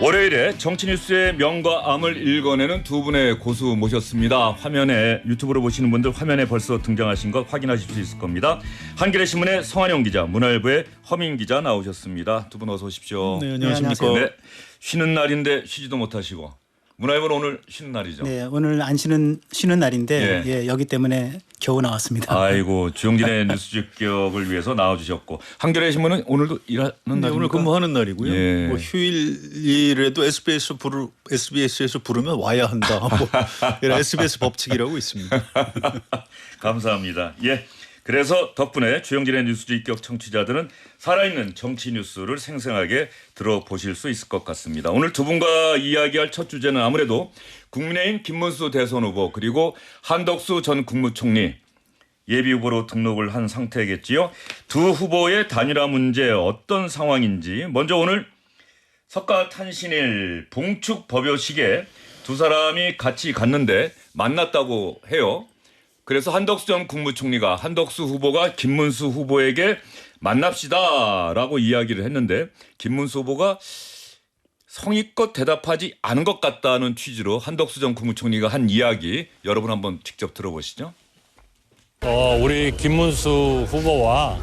월요일에 정치뉴스의 명과 암을 읽어내는 두 분의 고수 모셨습니다. 화면에 유튜브로 보시는 분들 화면에 벌써 등장하신 것 확인하실 수 있을 겁니다. 한겨레 신문의 성한영 기자, 문화일보의 허민 기자 나오셨습니다. 두 분 어서 오십시오. 네, 안녕하십니까. 네, 쉬는 날인데 쉬지도 못하시고 문화일보는 오늘 쉬는 날이죠. 네, 오늘 안 쉬는 날인데 예, 여기 때문에 겨우 나왔습니다. 아이고, 주영진의 뉴스 직격을 위해서 나와주셨고 한겨레 신문은 오늘도 일하는 날입니까? 오늘 근무하는 날이고요. 예. 뭐 휴일이라도 SBS에서 부르면 와야 한다. 뭐 이런 SBS 법칙이라고 있습니다. 감사합니다. 예. 그래서 덕분에 주영진의 뉴스 직격 청취자들은 살아있는 정치 뉴스를 생생하게 들어보실 수 있을 것 같습니다. 오늘 두 분과 이야기할 첫 주제는 아무래도 국민의힘 김문수 대선 후보 그리고 한덕수 전 국무총리 예비 후보로 등록을 한 상태겠지요. 두 후보의 단일화 문제 어떤 상황인지 먼저 오늘 석가탄신일 봉축 법요식에 두 사람이 같이 갔는데 만났다고 해요. 그래서 한덕수 전 국무총리가 한덕수 후보가 김문수 후보에게 만납시다라고 이야기를 했는데 김문수 후보가 성의껏 대답하지 않은 것 같다는 취지로 한덕수 전 국무총리가 한 이야기 여러분 한번 직접 들어보시죠. 우리 김문수 후보와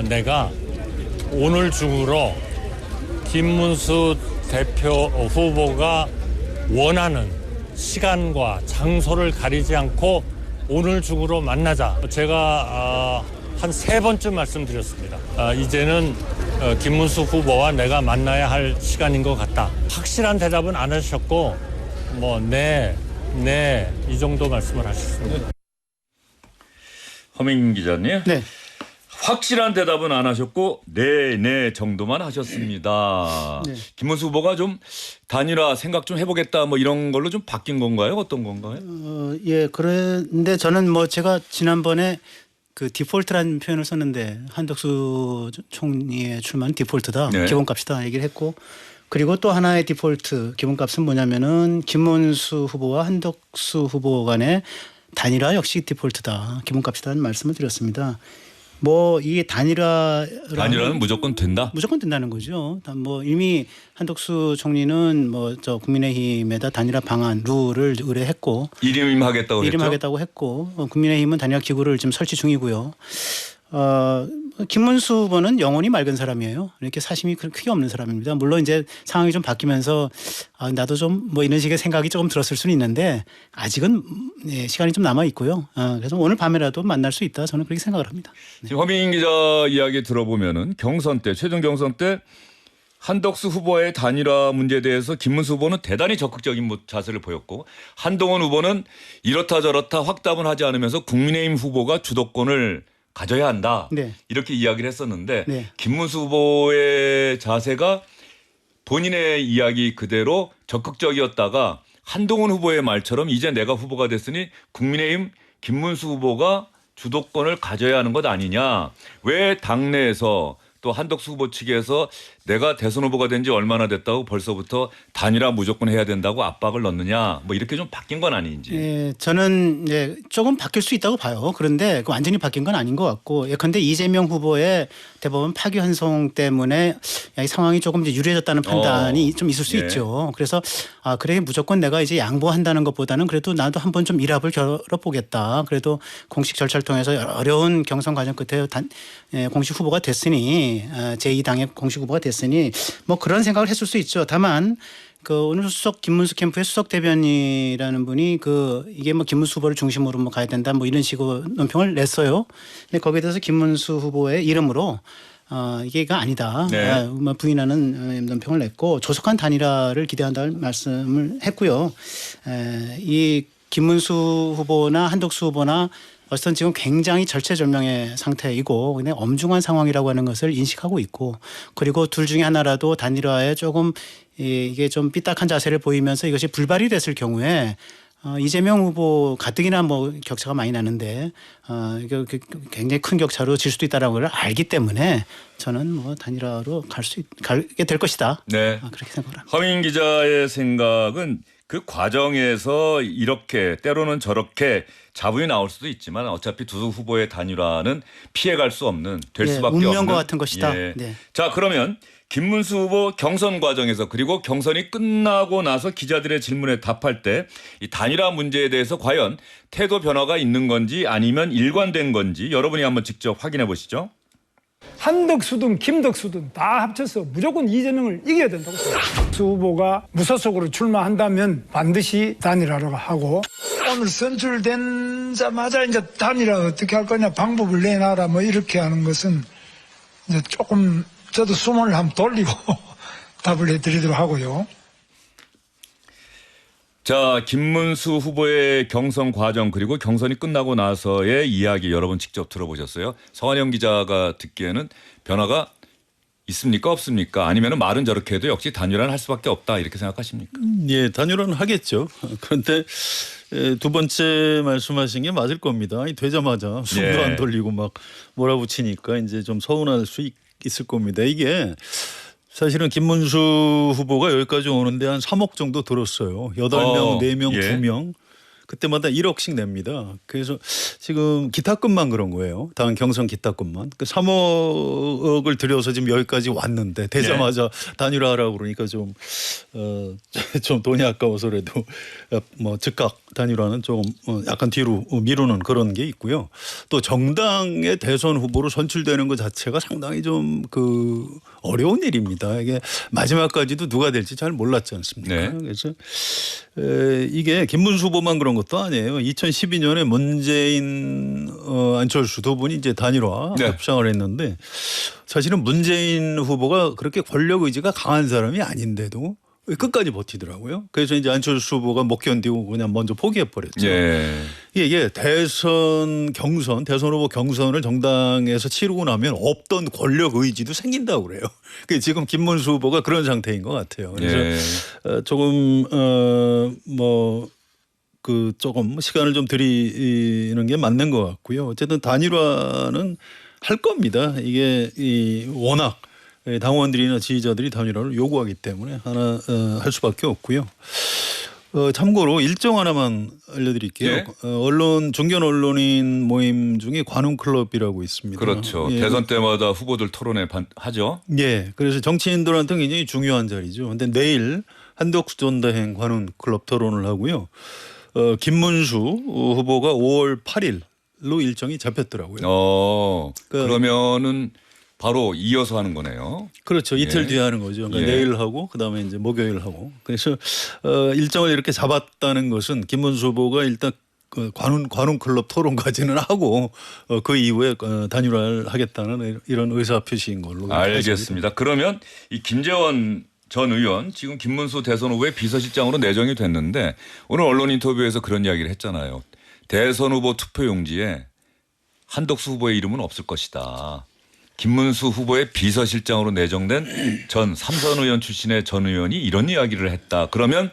내가 오늘 중으로 김문수 대표 후보가 원하는 시간과 장소를 가리지 않고 오늘 중으로 만나자. 제가 한 3번쯤 말씀드렸습니다. 이제는 김문수 후보와 내가 만나야 할 시간인 것 같다. 확실한 대답은 안 하셨고 네 이 정도 말씀을 하셨습니다. 허민 기자님. 네. 확실한 대답은 안 하셨고 네 정도만 하셨습니다. 네. 김문수 후보가 좀 단일화 생각 좀 해보겠다 뭐 이런 걸로 좀 바뀐 건가요? 어떤 건가요? 예, 그런데 저는 뭐 제가 지난번에 그 디폴트라는 표현을 썼는데 한덕수 총리의 출마는 디폴트다. 네. 기본값이다 얘기를 했고 그리고 또 하나의 디폴트 기본값은 뭐냐면은 김문수 후보와 한덕수 후보 간의 단일화 역시 디폴트다. 기본값이다는 말씀을 드렸습니다. 뭐 이 단일화는 무조건 된다. 무조건 된다는 거죠. 뭐 이미 한덕수 총리는 뭐 저 국민의힘에다 단일화 방안 룰을 의뢰했고 일임하겠다고 했죠. 일임하겠다고 했고 국민의힘은 단일화 기구를 지금 설치 중이고요. 김문수 후보는 영혼이 맑은 사람이에요. 이렇게 사심이 크게 없는 사람입니다. 물론 이제 상황이 좀 바뀌면서 나도 좀 뭐 이런 식의 생각이 조금 들었을 수는 있는데 아직은 시간이 좀 남아 있고요. 그래서 오늘 밤에라도 만날 수 있다 저는 그렇게 생각을 합니다. 지금 허민 기자 이야기 들어보면은 경선 때 최종 경선 때 한덕수 후보의 단일화 문제에 대해서 김문수 후보는 대단히 적극적인 자세를 보였고 한동훈 후보는 이렇다 저렇다 확답은 하지 않으면서 국민의힘 후보가 주도권을 가져야 한다. 네. 이렇게 이야기를 했었는데 네. 김문수 후보의 자세가 본인의 이야기 그대로 적극적이었다가 한동훈 후보의 말처럼 이제 내가 후보가 됐으니 국민의힘 김문수 후보가 주도권을 가져야 하는 것 아니냐. 왜 당내에서 또 한덕수 후보 측에서 내가 대선 후보가 된 지 얼마나 됐다고 벌써부터 단일화 무조건 해야 된다고 압박을 넣느냐. 뭐 이렇게 좀 바뀐 건 아닌지. 예, 저는 조금 바뀔 수 있다고 봐요. 그런데 완전히 바뀐 건 아닌 것 같고 예컨대 이재명 후보의 대법원 파기환송 때문에 이 상황이 조금 이제 유리해졌다는 판단이 좀 있을 수 있죠. 그래서 그래 무조건 내가 이제 양보한다는 것보다는 그래도 나도 한번 좀 일합을 겨뤄보겠다. 그래도 공식 절차를 통해서 어려운 경선 과정 끝에 공식 후보가 됐으니 제2당의 공식 후보가 됐으니 뭐 그런 생각을 했을 수 있죠. 다만 오늘 수석 김문수 캠프의 수석 대변이라는 분이 이게 뭐 김문수 후보를 중심으로 뭐 가야 된다 뭐 이런 식으로 논평을 냈어요. 근데 거기에 대해서 김문수 후보의 이름으로 이게가 아니다. 네. 부인하는 논평을 냈고 조속한 단일화를 기대한다는 말씀을 했고요. 이 김문수 후보나 한덕수 후보나 어쨌든 지금 굉장히 절체절명의 상태이고 그냥 엄중한 상황이라고 하는 것을 인식하고 있고 그리고 둘 중에 하나라도 단일화에 조금 이게 좀 삐딱한 자세를 보이면서 이것이 불발이 됐을 경우에 이재명 후보 가뜩이나 뭐 격차가 많이 나는데 이게 굉장히 큰 격차로 질 수도 있다는 걸 알기 때문에 저는 뭐 단일화로 가게 될 것이다. 네. 그렇게 생각을 합니다. 허민 기자의 생각은 그 과정에서 이렇게 때로는 저렇게 자문이 나올 수도 있지만 어차피 두 후보의 단일화는 피해갈 수 없는 될 수밖에 운명과 없는 같은 것이다. 예. 네. 자 그러면 김문수 후보 경선 과정에서 그리고 경선이 끝나고 나서 기자들의 질문에 답할 때 이 단일화 문제에 대해서 과연 태도 변화가 있는 건지 아니면 일관된 건지 여러분이 한번 직접 확인해 보시죠. 한덕수든 김덕수든 다 합쳐서 무조건 이재명을 이겨야 된다고 생각합니다. 수 후보가 무소속으로 출마한다면 반드시 단일화를 하고 오늘 선출된자마자 이제 단일화 어떻게 할 거냐 방법을 내놔라 뭐 이렇게 하는 것은 이제 조금 저도 수문을 한번 돌리고 답을 해드리도록 하고요. 자, 김문수 후보의 경선 과정 그리고 경선이 끝나고 나서의 이야기 여러분 직접 들어보셨어요? 성환영 기자가 듣기에는 변화가 있습니까 없습니까? 아니면 말은 저렇게 해도 역시 단일화는 할 수밖에 없다 이렇게 생각하십니까? 예, 단일화는 하겠죠. 그런데 두 번째 말씀하신 게 맞을 겁니다. 되자마자 숨도 예. 안 돌리고 막 몰아붙이니까 이제 좀 서운할 수 있을 겁니다. 이게 사실은 김문수 후보가 여기까지 오는데 한 3억 정도 들었어요. 8명, 4명, 예. 2명. 그때마다 1억씩 냅니다. 그래서 지금 기타금만 그런 거예요. 당 경선 기타금만. 그 3억을 들여서 지금 여기까지 왔는데 되자마자 단일화하라고 그러니까 좀 돈이 아까워서라도 뭐 즉각 단일화는 조금 약간 뒤로 미루는 그런 게 있고요. 또 정당의 대선 후보로 선출되는 것 자체가 상당히 좀 어려운 일입니다. 이게 마지막까지도 누가 될지 잘 몰랐지 않습니까? 네. 그래서 이게 김문수 후보만 그런 것도 아니에요. 2012년에 문재인 안철수 두 분이 이제 단일화 네. 협상을 했는데 사실은 문재인 후보가 그렇게 권력 의지가 강한 사람이 아닌데도 끝까지 버티더라고요. 그래서 이제 안철수 후보가 못 견디고 그냥 먼저 포기해버렸죠. 예. 이게 대선 후보 경선을 정당에서 치르고 나면 없던 권력 의지도 생긴다고 그래요. 지금 김문수 후보가 그런 상태인 것 같아요. 그래서 예. 조금 조금 시간을 좀 들이는 게 맞는 것 같고요. 어쨌든 단일화는 할 겁니다. 이게 워낙 당원들이나 지지자들이 단일화를 요구하기 때문에 하나 할 수밖에 없고요. 참고로 일정 하나만 알려드릴게요. 예? 중견 언론인 모임 중에 관훈클럽이라고 있습니다. 그렇죠. 예. 대선 때마다 후보들 토론회 하죠. 예. 그래서 정치인들한테 굉장히 중요한 자리죠. 그런데 내일 한덕수 전대행 관훈클럽 토론을 하고요. 김문수 후보가 5월 8일로 일정이 잡혔더라고요. 그러면은 바로 이어서 하는 거네요. 그렇죠. 이틀 예. 뒤에 하는 거죠. 그러니까 예. 내일 하고 그다음에 이제 목요일 하고. 그래서 일정을 이렇게 잡았다는 것은 김문수 후보가 일단 관훈클럽 토론까지는 하고 그 이후에 단일화를 하겠다는 이런 의사 표시인 걸로. 알겠습니다. 그러면 이 김재원 전 의원 지금 김문수 대선 후보의 비서실장으로 내정이 됐는데 오늘 언론 인터뷰에서 그런 이야기를 했잖아요. 대선 후보 투표용지에 한덕수 후보의 이름은 없을 것이다. 김문수 후보의 비서실장으로 내정된 전 삼선 의원 출신의 전 의원이 이런 이야기를 했다. 그러면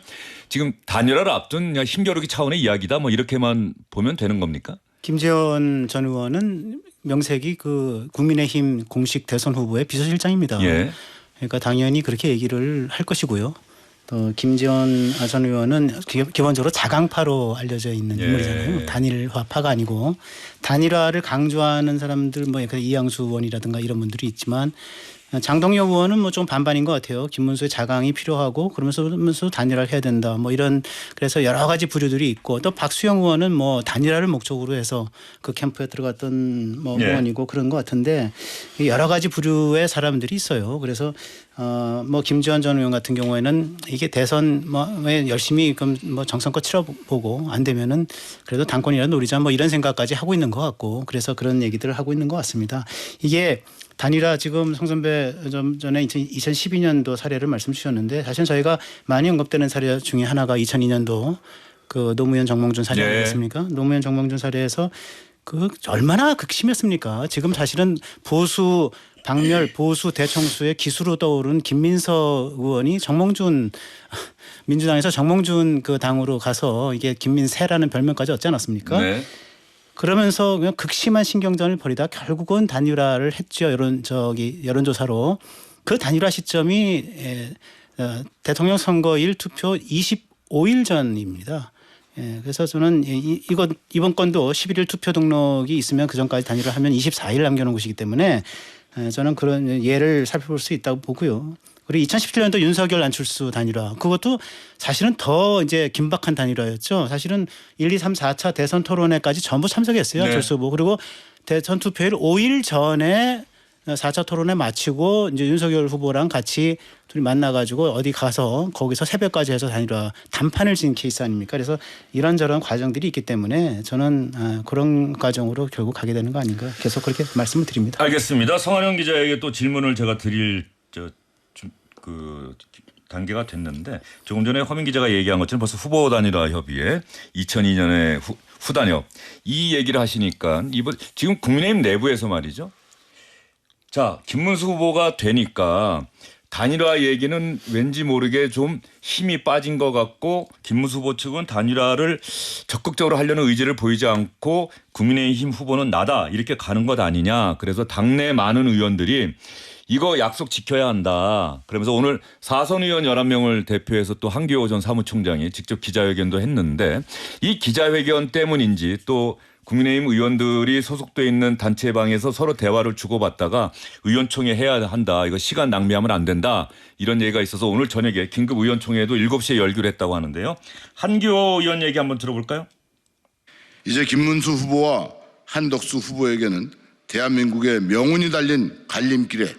지금 단일화를 앞둔 그냥 힘겨루기 차원의 이야기다. 뭐 이렇게만 보면 되는 겁니까? 김재원 전 의원은 명색이 국민의힘 공식 대선 후보의 비서실장입니다. 예. 그러니까 당연히 그렇게 얘기를 할 것이고요. 또 김재원 전 의원은 기본적으로 자강파로 알려져 있는 예. 인물이잖아요. 단일화파가 아니고 단일화를 강조하는 사람들 이양수 의원이라든가 이런 분들이 있지만 장동혁 의원은 좀 반반인 것 같아요. 김문수의 자강이 필요하고 그러면서 단일화를 해야 된다. 그래서 여러 가지 부류들이 있고 또 박수영 의원은 단일화를 목적으로 해서 그 캠프에 들어갔던 예. 의원이고 그런 것 같은데 여러 가지 부류의 사람들이 있어요. 그래서 김지원 전 의원 같은 경우에는 이게 대선 열심히 정성껏 치러보고 안 되면은 그래도 당권이라도 노리자 이런 생각까지 하고 있는 것 같고 그래서 그런 얘기들을 하고 있는 것 같습니다. 이게 단일화 지금 송 선배 좀 전에 2012년도 사례를 말씀 주셨는데 사실 저희가 많이 언급되는 사례 중에 하나가 2002년도 노무현 정몽준 사례 아니겠습니까? 노무현 정몽준 사례에서 얼마나 극심했습니까? 지금 사실은 보수 박멸 보수 대청수의 기수로 떠오른 김민서 의원이 정몽준 민주당에서 정몽준 당으로 가서 이게 김민세라는 별명까지 얻지 않았습니까? 네. 그러면서 그냥 극심한 신경전을 벌이다 결국은 단일화를 했죠. 여론조사로. 그 단일화 시점이 대통령 선거일 투표 25일 전입니다. 그래서 저는 이번 건도 11일 투표 등록이 있으면 그 전까지 단일화 하면 24일 남겨놓은 것이기 때문에 저는 그런 예를 살펴볼 수 있다고 보고요. 그리고 2017년도 윤석열 안철수 단일화 그것도 사실은 더 이제 긴박한 단일화였죠. 사실은 1, 2, 3, 4차 대선 토론회까지 전부 참석했어요. 네. 안철수 후보. 그리고 대선 투표일 5일 전에 4차 토론회 마치고 이제 윤석열 후보랑 같이 둘이 만나가지고 어디 가서 거기서 새벽까지 해서 단일화 단판을 지은 케이스 아닙니까? 그래서 이런저런 과정들이 있기 때문에 저는 그런 과정으로 결국 가게 되는 거 아닌가 계속 그렇게 말씀을 드립니다. 알겠습니다. 성한영 기자에게 또 질문을 제가 드릴 단계가 됐는데 조금 전에 허민 기자가 얘기한 것처럼 벌써 후보 단일화 협의회 2002년에 후단협 이 얘기를 하시니까 이번 지금 국민의힘 내부에서 말이죠. 자, 김문수 후보가 되니까 단일화 얘기는 왠지 모르게 좀 힘이 빠진 것 같고 김문수 후보 측은 단일화를 적극적으로 하려는 의지를 보이지 않고 국민의힘 후보는 나다 이렇게 가는 것 아니냐. 그래서 당내 많은 의원들이 이거 약속 지켜야 한다. 그러면서 오늘 4선 의원 11명을 대표해서 또 한기호 전 사무총장이 직접 기자회견도 했는데 이 기자회견 때문인지 또 국민의힘 의원들이 소속돼 있는 단체방에서 서로 대화를 주고받다가 의원총회 해야 한다. 이거 시간 낭비하면 안 된다. 이런 얘기가 있어서 오늘 저녁에 긴급 의원총회도 7시에 열기로 했다고 하는데요. 한기호 의원 얘기 한번 들어볼까요? 이제 김문수 후보와 한덕수 후보에게는 대한민국의 명운이 달린 갈림길에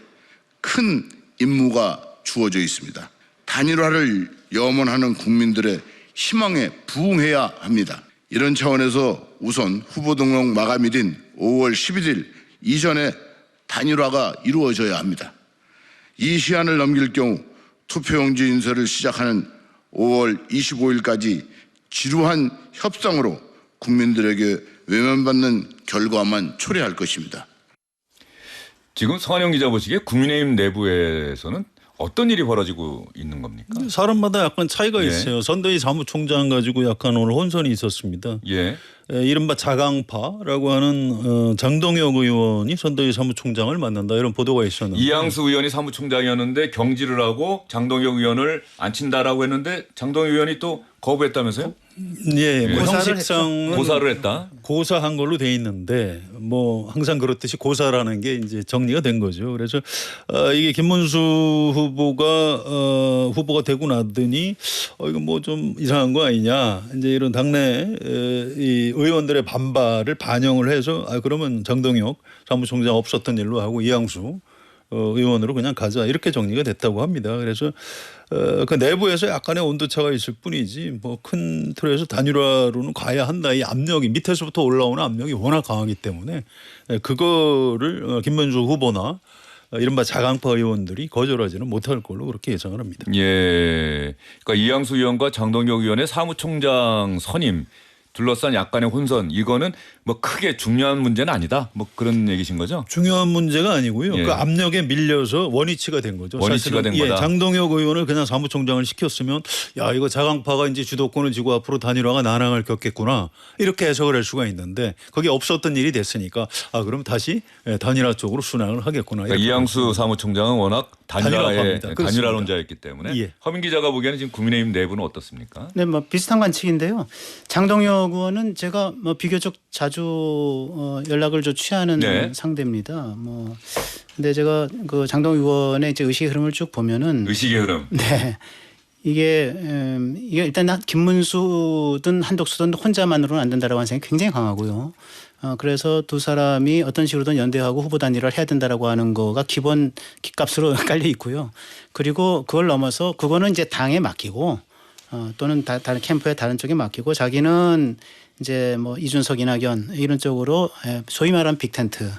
큰 임무가 주어져 있습니다. 단일화를 염원하는 국민들의 희망에 부응해야 합니다. 이런 차원에서 우선 후보 등록 마감일인 5월 11일 이전에 단일화가 이루어져야 합니다. 이 시한을 넘길 경우 투표용지 인쇄를 시작하는 5월 25일까지 지루한 협상으로 국민들에게 외면받는 결과만 초래할 것입니다. 지금 성한영 기자 보시기에 국민의힘 내부에서는 어떤 일이 벌어지고 있는 겁니까? 사람마다 약간 차이가 예. 있어요. 선대위 사무총장 가지고 약간 오늘 혼선이 있었습니다. 예. 이른바 자강파라고 하는 장동혁 의원이 선대위 사무총장을 만난다 이런 보도가 있었는데 이양수 의원이 사무총장이었는데 경질을 하고 장동혁 의원을 안 친다라고 했는데 장동혁 의원이 또 거부했다면서요? 예, 뭐 고사를 형식상은 고사를 했다. 고사한 걸로 돼 있는데 뭐 항상 그렇듯이 고사라는 게 이제 정리가 된 거죠. 그래서 이게 김문수 후보가 되고 나더니 이거 뭐 좀 이상한 거 아니냐 이제 이런 당내 이 의원들의 반발을 반영을 해서 그러면 장동혁 사무총장 없었던 일로 하고 이양수 의원으로 그냥 가자 이렇게 정리가 됐다고 합니다. 그래서 그 내부에서 약간의 온도차가 있을 뿐이지 뭐 큰 틀에서 단일화로는 가야 한다. 이 압력이 밑에서부터 올라오는 압력이 워낙 강하기 때문에 그거를 김문수 후보나 이른바 자강파 의원들이 거절하지는 못할 걸로 그렇게 예상을 합니다. 예. 그러니까 이양수 의원과 장동혁 의원의 사무총장 선임 둘러싼 약간의 혼선 이거는 뭐 크게 중요한 문제는 아니다. 뭐 그런 얘기신 거죠? 중요한 문제가 아니고요. 예. 그 압력에 밀려서 원위치가 된 거죠. 원위치가 된 거다. 장동혁 의원을 그냥 사무총장을 시켰으면 야 이거 자강파가 이제 주도권을 쥐고 앞으로 단일화가 난항을 겪겠구나 이렇게 해석을 할 수가 있는데 그게 없었던 일이 됐으니까 그럼 다시 단일화 쪽으로 순항을 하겠구나. 그러니까 이양수 사무총장은 워낙 단일화파입니다. 단일화론자였기 때문에 예. 허민 기자가 보기에는 지금 국민의힘 내부는 어떻습니까? 네, 뭐 비슷한 관측인데요. 장동혁 의원은 제가 뭐 비교적 자주 연락을 좀 취하는 네. 상대입니다. 뭐 근데 제가 그 장동혁 의원의 이제 의식의 흐름을 쭉 보면은 의식의 흐름. 네. 이게 일단 김문수든 한덕수든 혼자만으로는 안 된다라고 하는 생각이 굉장히 강하고요. 그래서 두 사람이 어떤 식으로든 연대하고 후보 단일화를 해야 된다라고 하는 거가 기본 기값으로 깔려 있고요. 그리고 그걸 넘어서 그거는 이제 당에 맡기고 또는 다른 캠프의 다른 쪽에 맡기고 자기는 이제 뭐 이준석 이낙연 이런 쪽으로 소위 말하는 빅텐트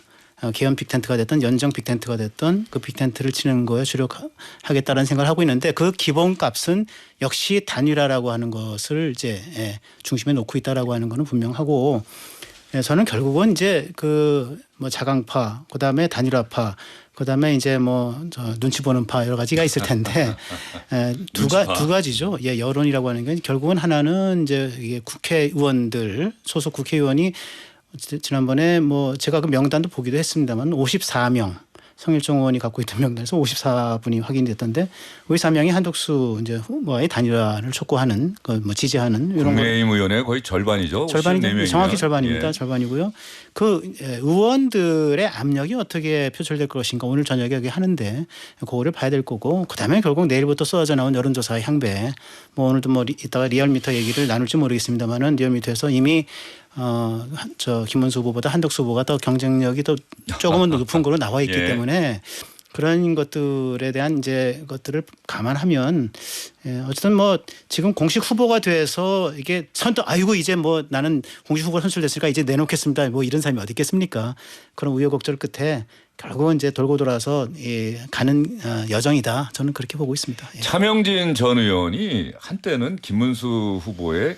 개헌 빅텐트가 됐든 연정 빅텐트가 됐든 그 빅텐트를 치는 거에 주력하겠다는 생각을 하고 있는데 그 기본값은 역시 단일화라고 하는 것을 이제 중심에 놓고 있다라고 하는 거는 분명하고 저는 결국은 이제 그 뭐 자강파 그다음에 단일화파 그다음에 이제 뭐 눈치 보는 파 여러 가지가 있을 텐데 두 가지죠. 예, 여론이라고 하는 게 결국은 하나는 이제 이게 국회의원들 소속 국회의원이 지난번에 뭐 제가 그 명단도 보기도 했습니다만 54명 성일종 의원이 갖고 있던 명단에서 54분이 확인이 됐던데 54명이 한덕수 이제 후보와의 단일화를 촉구하는 그 뭐 지지하는 이런 거 국민의힘 의원의 거의 절반이죠. 절반이 54명이면. 정확히 절반입니다. 예. 절반이고요. 그 의원들의 압력이 어떻게 표출될 것인가 오늘 저녁에 여기 하는데 그거를 봐야 될 거고 그다음에 결국 내일부터 쏟아져 나온 여론조사의 향배 뭐 오늘도 뭐 이따가 리얼미터 얘기를 나눌지 모르겠습니다만은 리얼미터에서 이미 저 김문수 후보보다 한덕수 후보가 더 경쟁력이 더 조금은 높은 거로 나와 있기 예. 때문에 그런 것들에 대한 이제 것들을 감안하면 어쨌든 뭐 지금 공식 후보가 돼서 이게 선뜻 아이고 이제 뭐 나는 공식 후보가 선출됐으니까 이제 내놓겠습니다. 뭐 이런 사람이 어디 있겠습니까? 그런 우여곡절 끝에 결국은 이제 돌고 돌아서 가는 여정이다. 저는 그렇게 보고 있습니다. 예. 차명진 전 의원이 한때는 김문수 후보의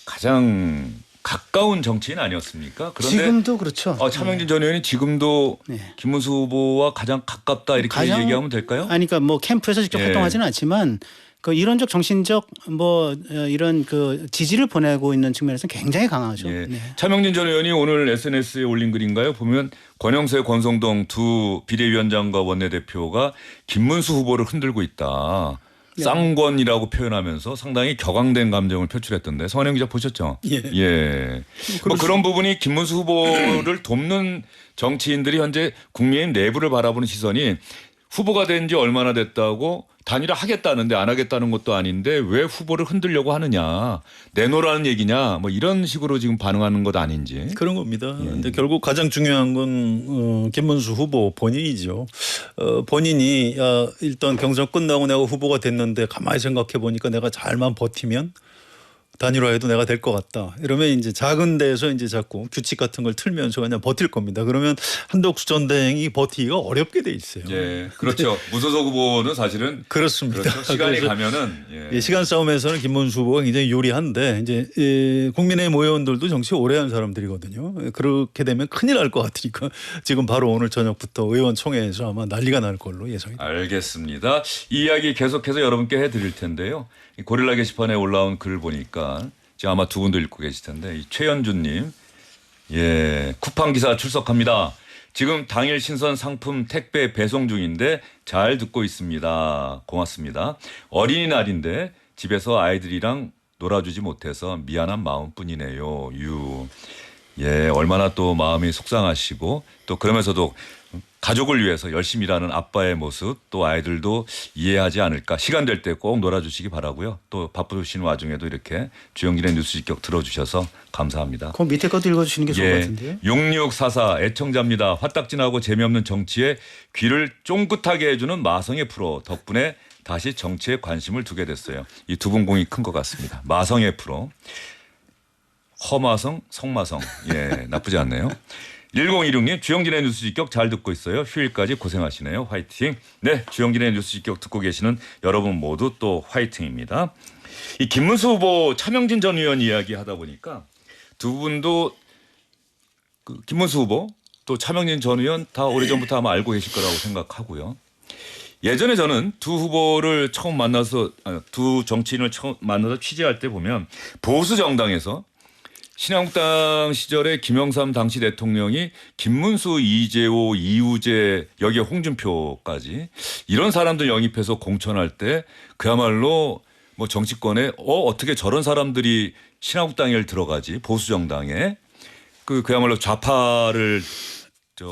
가장 가까운 정치인 아니었습니까? 그런데 지금도 그렇죠. 차명진 전 의원이 지금도 네. 김문수 후보와 가장 가깝다 이렇게 얘기하면 될까요? 아니 그러니까 뭐 캠프에서 직접 예. 활동하지는 않지만 그 이론적 정신적 뭐 이런 그 지지를 보내고 있는 측면에서 굉장히 강하죠. 예. 네. 차명진 전 의원이 오늘 SNS에 올린 글인가요? 보면 권영세, 권성동 두 비대위원장과 원내대표가 김문수 후보를 흔들고 있다. 쌍권이라고 표현하면서 상당히 격앙된 감정을 표출했던데 성환영 기자 보셨죠? 예. 뭐 그런 부분이 김문수 후보를 돕는 정치인들이 현재 국민의힘 내부를 바라보는 시선이 후보가 된 지 얼마나 됐다고 단일화 하겠다는데 안 하겠다는 것도 아닌데 왜 후보를 흔들려고 하느냐 내놓으라는 얘기냐 뭐 이런 식으로 지금 반응하는 것 아닌지. 그런 겁니다. 근데 결국 가장 중요한 건 김문수 후보 본인이죠. 본인이 일단 경선 끝나고 내가 후보가 됐는데 가만히 생각해 보니까 내가 잘만 버티면 단일화해도 내가 될 것 같다. 이러면 이제 작은 데에서 이제 자꾸 규칙 같은 걸 틀면서 그냥 버틸 겁니다. 그러면 한덕수 전대행이 버티기가 어렵게 돼 있어요. 예, 그렇죠. 무소속 후보는 사실은 그렇습니다. 그렇죠. 시간이 그래서 가면은 시간 싸움에서는 김문수 후보가 굉장히 유리한데 이제 국민의힘 의원들도 정치 오래 한 사람들이거든요. 그렇게 되면 큰일 날 것 같으니까 지금 바로 오늘 저녁부터 의원총회에서 아마 난리가 날 걸로 예상이 됩니다. 알겠습니다. 이 이야기 계속해서 여러분께 해드릴 텐데요. 이 고릴라 게시판에 올라온 글 보니까 지금 아마 두 분도 읽고 계실 텐데 이 최현주님, 쿠팡 기사 출석합니다. 지금 당일 신선 상품 택배 배송 중인데 잘 듣고 있습니다. 고맙습니다. 어린이날인데 집에서 아이들이랑 놀아주지 못해서 미안한 마음뿐이네요. 얼마나 또 마음이 속상하시고 또 그러면서도 가족을 위해서 열심히 일하는 아빠의 모습 또 아이들도 이해하지 않을까. 시간 될 때 꼭 놀아주시기 바라고요. 또 바쁘신 와중에도 이렇게 주영진의 뉴스 직격 들어주셔서 감사합니다. 그 밑에 것도 읽어주시는 게 좋을 것 같은데요. 6644 애청자입니다. 화딱지나고 재미없는 정치에 귀를 쫑긋하게 해주는 마성의 프로 덕분에 다시 정치에 관심을 두게 됐어요. 이 두 분 공이 큰 것 같습니다. 마성의 프로. 허마성, 성마성. 나쁘지 않네요. 1016님 주영진의 뉴스 직격 잘 듣고 있어요. 휴일까지 고생하시네요. 화이팅. 네, 주영진의 뉴스 직격 듣고 계시는 여러분 모두 또 화이팅입니다. 이 김문수 후보 차명진 전 의원 이야기 하다 보니까 두 분도 그 김문수 후보 또 차명진 전 의원 다 오래전부터 아마 알고 계실 거라고 생각하고요. 예전에 저는 두 후보를 처음 만나서 두 정치인을 처음 만나서 취재할 때 보면 보수 정당에서 신한국당 시절에 김영삼 당시 대통령이 김문수, 이재호, 이우재 여기에 홍준표까지 이런 사람들 영입해서 공천할 때 그야말로 뭐 정치권에 어떻게 저런 사람들이 신한국당에 들어가지 보수 정당에 그야말로 좌파를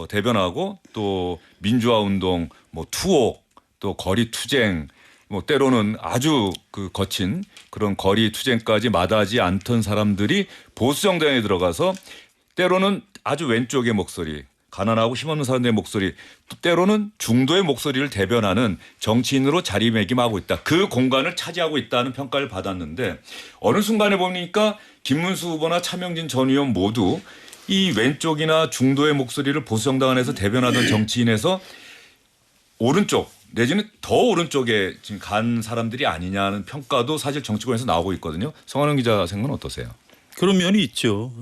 대변하고 또 민주화 운동 뭐 투옥 또 거리 투쟁 뭐 때로는 아주 거친 그런 거리 투쟁까지 마다하지 않던 사람들이 보수 정당에 들어가서 때로는 아주 왼쪽의 목소리, 가난하고 힘없는 사람들의 목소리, 또 때로는 중도의 목소리를 대변하는 정치인으로 자리매김하고 있다. 그 공간을 차지하고 있다는 평가를 받았는데 어느 순간에 보니까 김문수 후보나 차명진 전 의원 모두 이 왼쪽이나 중도의 목소리를 보수 정당 안에서 대변하던 정치인에서 오른쪽 내지는 더 오른쪽에 지금 간 사람들이 아니냐는 평가도 사실 정치권에서 나오고 있거든요. 성환영 기자 생각은 어떠세요? 그런 면이 있죠.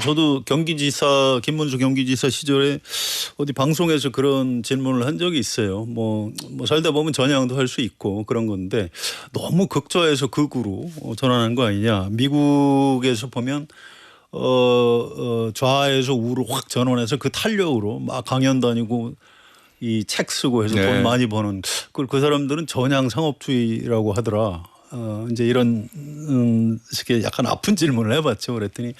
저도 경기지사 김문수 경기지사 시절에 어디 방송에서 그런 질문을 한 적이 있어요. 뭐 살다 보면 전향도 할 수 있고 그런 건데 너무 극좌에서 극으로 전환한 거 아니냐. 미국에서 보면 좌에서 우로 확 전환해서 그 탄력으로 막 강연 다니고 이 책 쓰고 해서 네. 돈 많이 버는 그 사람들은 전향 상업주의라고 하더라. 이제 이런 식의 약간 아픈 질문을 해봤죠. 그랬더니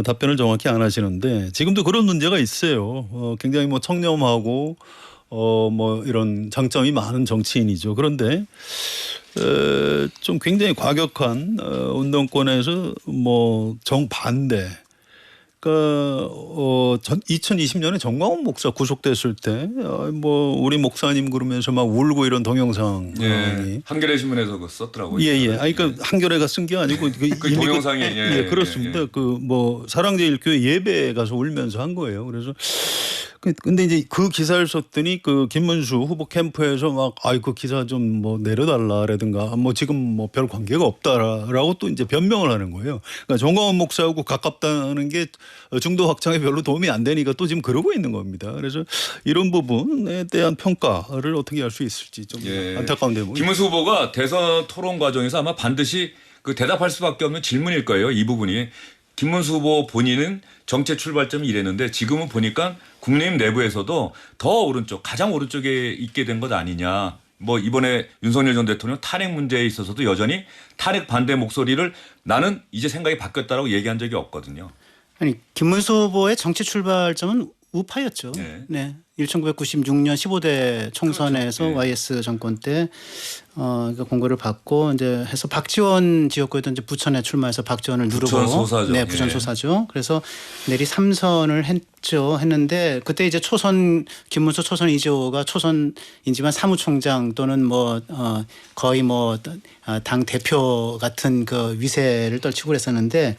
답변을 정확히 안 하시는데 지금도 그런 문제가 있어요. 굉장히 뭐 청렴하고 뭐 이런 장점이 많은 정치인이죠. 그런데 좀 굉장히 과격한 운동권에서 뭐 정반대. 그러니까 2020년에 정광훈 목사 구속됐을 때 뭐 우리 목사님 그러면서 막 울고 이런 동영상이 예. 한겨레 신문에서 그 썼더라고요. 예예. 아니 그러니까 한겨레가 쓴 게 아니고 그 동영상이 예, 그렇습니다. 예. 그 뭐 사랑제일교회 예배에 가서 울면서 한 거예요. 그래서 근데 이제 그 기사를 썼더니 그 김문수 후보 캠프에서 막 그 기사 좀 뭐 내려달라라든가 뭐 지금 뭐 별 관계가 없다라고 또 이제 변명을 하는 거예요. 그러니까 정광훈 목사하고 가깝다는 게 중도 확장에 별로 도움이 안 되니까 또 지금 그러고 있는 겁니다. 그래서 이런 부분에 대한 평가를 어떻게 할 수 있을지 좀 안타까운 대목이. 김문수 후보가 대선 토론 과정에서 아마 반드시 그 대답할 수밖에 없는 질문일 거예요. 이 부분이. 김문수 후보 본인은 정치 출발점이 이랬는데 지금은 보니까 국민의힘 내부에서도 더 오른쪽, 가장 오른쪽에 있게 된 것 아니냐. 뭐 이번에 윤석열 전 대통령 탄핵 문제에 있어서도 여전히 탄핵 반대 목소리를 나는 이제 생각이 바뀌었다라고 얘기한 적이 없거든요. 아니 김문수 후보의 정치 출발점은 우파였죠. 네. 1996년 15대 총선에서 그렇죠. YS 정권 때 공고를 받고 이제 해서 박지원 지역구에도 이제 부천에 출마해서 박지원을 누르고 부천 소사죠. 네, 부천 소사죠. 그래서 내리 3선을 했는데 그때 이제 김문수 초선 2조가 초선이지만 사무총장 또는 뭐 거의 뭐 당 대표 같은 그 위세를 떨치고 그랬었는데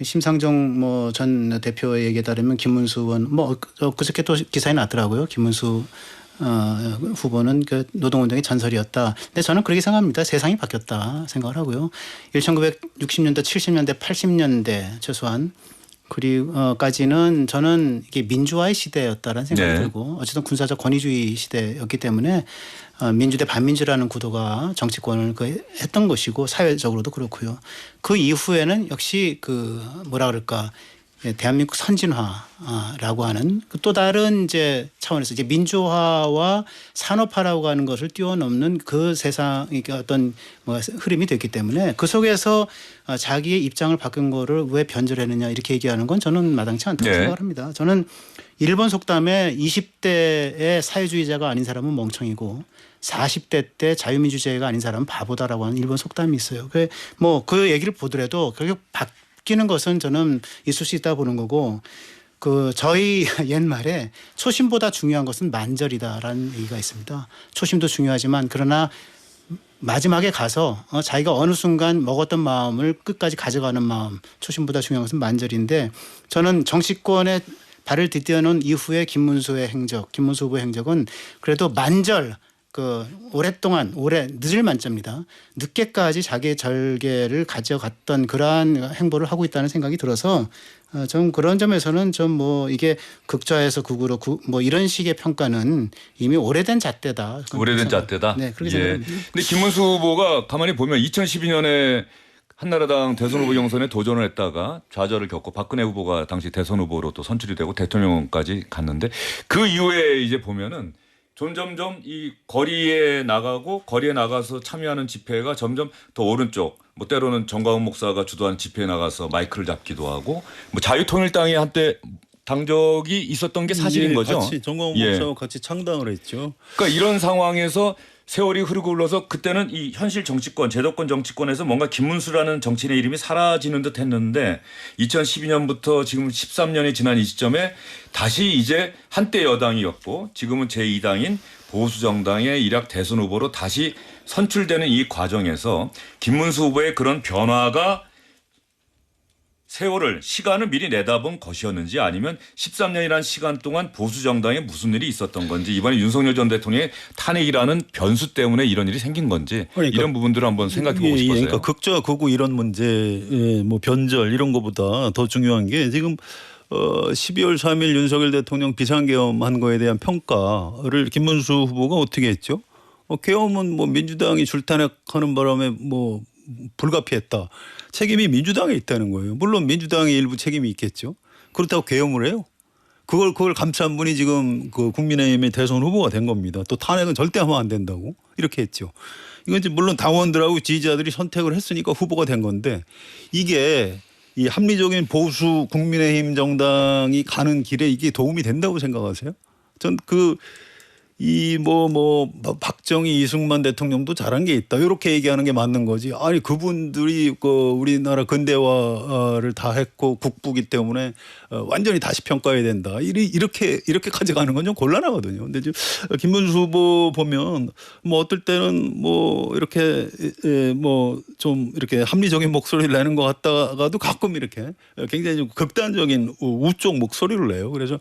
심상정 뭐 전 대표의 얘기에 따르면 김문수 의원 뭐 그저께 또 기사에 났더라고요. 김문수 후보는 그 노동운동의 전설이었다. 근데 저는 그렇게 생각합니다. 세상이 바뀌었다 생각을 하고요. 1960년대, 70년대, 80년대 최소한 그리고까지는 저는 이게 민주화의 시대였다라는 생각이 들고 어쨌든 군사적 권위주의 시대였기 때문에 민주 대 반민주라는 구도가 정치권을 했던 것이고 사회적으로도 그렇고요. 그 이후에는 역시 그 뭐라 그럴까 대한민국 선진화라고 하는 또 다른 이제 차원에서 이제 민주화와 산업화라고 하는 것을 뛰어넘는 그 세상의 어떤 뭐 흐름이 됐기 때문에 그 속에서 자기의 입장을 바꾼 거를 왜 변절했느냐 이렇게 얘기하는 건 저는 마땅치 않다고 생각을 합니다. 저는 일본 속담에 20대의 사회주의자가 아닌 사람은 멍청이고 40대 때 자유민주주의가 아닌 사람은 바보다라고 하는 일본 속담이 있어요. 그 얘기를 보더라도 결국 바뀌는 것은 저는 있을 수 있다 보는 거고 저희 옛말에 초심보다 중요한 것은 만절이다라는 얘기가 있습니다. 초심도 중요하지만 그러나 마지막에 가서 자기가 어느 순간 먹었던 마음을 끝까지 가져가는 마음 초심보다 중요한 것은 만절인데 저는 정치권에 발을 디뎌놓은 이후에 김문수 후보의 행적은 그래도 만절 오랫동안 늦을 만점니다. 늦게까지 자기의 절개를 가져갔던 그러한 행보를 하고 있다는 생각이 들어서 좀 그런 점에서는 좀 뭐 이게 극좌에서 극으로 뭐 이런 식의 평가는 이미 오래된 잣대다. 오래된 잣대다. 네, 그렇게 생각합니다. 근데 김문수 후보가 가만히 보면 2012년에 한나라당 대선 후보 경선에 도전을 했다가 좌절을 겪고 박근혜 후보가 당시 대선 후보로 또 선출이 되고 대통령까지 갔는데 그 이후에 이제 보면은 점점점 이 거리에 나가서 참여하는 집회가 점점 더 오른쪽 뭐 때로는 정광훈 목사가 주도하는 집회에 나가서 마이크를 잡기도 하고 뭐 자유통일당이 한때 당적이 있었던 게 사실인 거죠. 같이 정광훈 목사와 같이 창당을 했죠. 그러니까 이런 상황에서 세월이 흐르고 흘러서 그때는 이 현실 정치권, 제도권 정치권에서 뭔가 김문수라는 정치인의 이름이 사라지는 듯 했는데 2012년부터 지금 13년이 지난 이 시점에 다시 이제 한때 여당이었고 지금은 제2당인 보수정당의 일약 대선 후보로 다시 선출되는 이 과정에서 김문수 후보의 그런 변화가 시간을 미리 내다본 것이었는지 아니면 13년이라는 시간 동안 보수정당에 무슨 일이 있었던 건지 이번에 윤석열 전 대통령의 탄핵이라는 변수 때문에 이런 일이 생긴 건지 그러니까, 이런 부분들을 한번 생각해 보고 싶어서요. 그러니까 극좌 극우 이런 문제 뭐 변절 이런 것보다 더 중요한 게 지금 12월 3일 윤석열 대통령 비상계엄한 거에 대한 평가를 김문수 후보가 어떻게 했죠? 계엄은 뭐 민주당이 줄탄핵하는 바람에 뭐 불가피했다. 책임이 민주당에 있다는 거예요. 물론 민주당의 일부 책임이 있겠죠. 그렇다고 계엄을 해요. 그걸 감싼 분이 지금 그 국민의힘의 대선 후보가 된 겁니다. 또 탄핵은 절대 하면 안 된다고 이렇게 했죠. 이건 이제 물론 당원들하고 지지자들이 선택을 했으니까 후보가 된 건데 이게 이 합리적인 보수 국민의힘 정당이 가는 길에 이게 도움이 된다고 생각하세요? 전 박정희 이승만 대통령도 잘한 게 있다. 이렇게 얘기하는 게 맞는 거지. 아니 그분들이 우리나라 근대화를 다 했고 국부기 때문에 완전히 다시 평가해야 된다. 이렇게 가져가는 건 좀 곤란하거든요. 근데 지금 김문수 후보 보면 뭐 어떨 때는 뭐 이렇게 좀 이렇게 합리적인 목소리를 내는 것 같다가도 가끔 이렇게 굉장히 좀 극단적인 우쪽 목소리를 내요. 그래서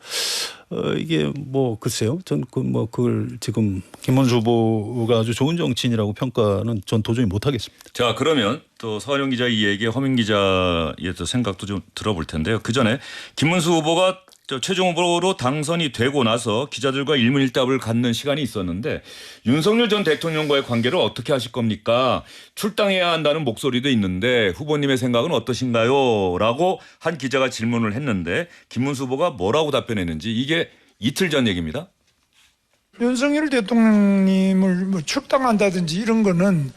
이게 뭐 글쎄요. 전 그걸 지금 김문수 후보가 아주 좋은 정치인이라고 평가는 전 도저히 못하겠습니다. 자, 그러면 또 서한영 기자 이 얘기에 허민 기자의 또 생각도 좀 들어볼 텐데요. 그 전에 김문수 후보가 최종 후보로 당선이 되고 나서 기자들과 일문일답을 갖는 시간이 있었는데 윤석열 전 대통령과의 관계를 어떻게 하실 겁니까? 출당해야 한다는 목소리도 있는데 후보님의 생각은 어떠신가요? 라고 한 기자가 질문을 했는데 김문수 후보가 뭐라고 답변했는지 이게 이틀 전 얘기입니다. 윤석열 대통령님을 뭐 출당한다든지 이런 거는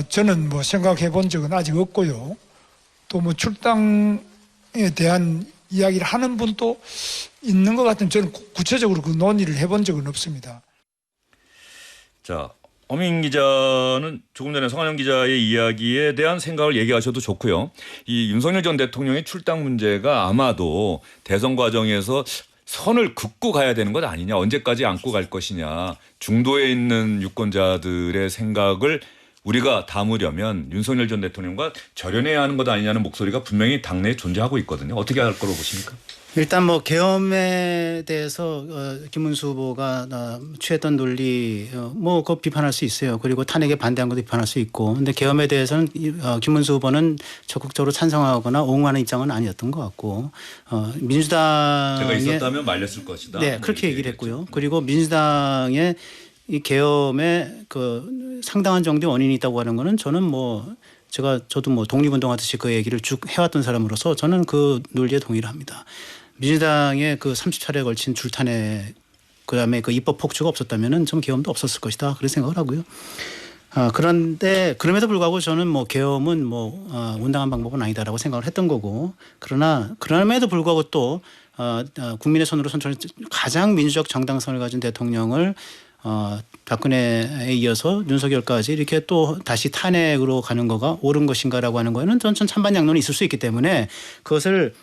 저는 뭐 생각해 본 적은 아직 없고요. 또 뭐 출당에 대한 이야기를 하는 분도 있는 것 같으면 저는 구체적으로 그 논의를 해본 적은 없습니다. 자, 허민 기자는 조금 전에 성한영 기자의 이야기에 대한 생각을 얘기하셔도 좋고요. 이 윤석열 전 대통령의 출당 문제가 아마도 대선 과정에서 선을 긋고 가야 되는 것 아니냐. 언제까지 안고 갈 것이냐. 중도에 있는 유권자들의 생각을 우리가 담으려면 윤석열 전 대통령과 절연해야 하는 것 아니냐는 목소리가 분명히 당내에 존재하고 있거든요. 어떻게 할 거로 보십니까? 일단 뭐 계엄에 대해서 김문수 후보가 취했던 논리 그 비판할 수 있어요. 그리고 탄핵에 반대한 것도 비판할 수 있고. 근데 계엄에 대해서는 김문수 후보는 적극적으로 찬성하거나 옹호하는 입장은 아니었던 것 같고 민주당에 제가 있었다면 말렸을 것이다. 네, 그렇게 얘기를 했고요. 그리고 민주당의 이 계엄에 그 상당한 정도의 원인이 있다고 하는 거는 저는 저도 뭐 독립운동하듯이 그 얘기를 쭉 해왔던 사람으로서 저는 그 논리에 동의를 합니다. 민주당의 그 30차례에 걸친 줄탄핵 그다음에 그 입법 폭주가 없었다면은 좀 계엄도 없었을 것이다. 그런 생각을 하고요. 그런데 그럼에도 불구하고 저는 뭐 계엄은 온당한 방법은 아니다라고 생각을 했던 거고 그럼에도 불구하고 또 국민의 손으로 선출한 가장 민주적 정당성을 가진 대통령을 박근혜에 이어서 윤석열까지 이렇게 또 다시 탄핵으로 가는 거가 옳은 것인가라고 하는 거에는 전 찬반양론이 있을 수 있기 때문에 그것을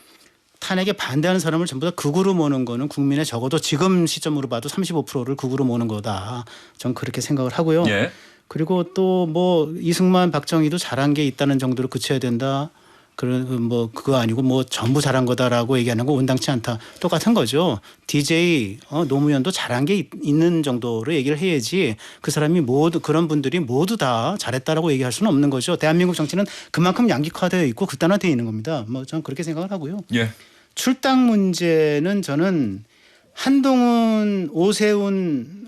탄핵에 반대하는 사람을 전부 다 극으로 모는 거는 국민의 적어도 지금 시점으로 봐도 35%를 극으로 모는 거다. 전 그렇게 생각을 하고요. 예. 그리고 또 이승만 박정희도 잘한 게 있다는 정도로 그쳐야 된다. 그거 아니고 전부 잘한 거다라고 얘기하는 거 온당치 않다. 똑같은 거죠. DJ 노무현도 잘한 게 있는 정도로 얘기를 해야지 그 사람이 그런 분들이 모두 다 잘했다라고 얘기할 수는 없는 거죠. 대한민국 정치는 그만큼 양극화되어 있고 극단화되어 있는 겁니다. 저는 그렇게 생각을 하고요. 예. 출당 문제는 저는 한동훈, 오세훈,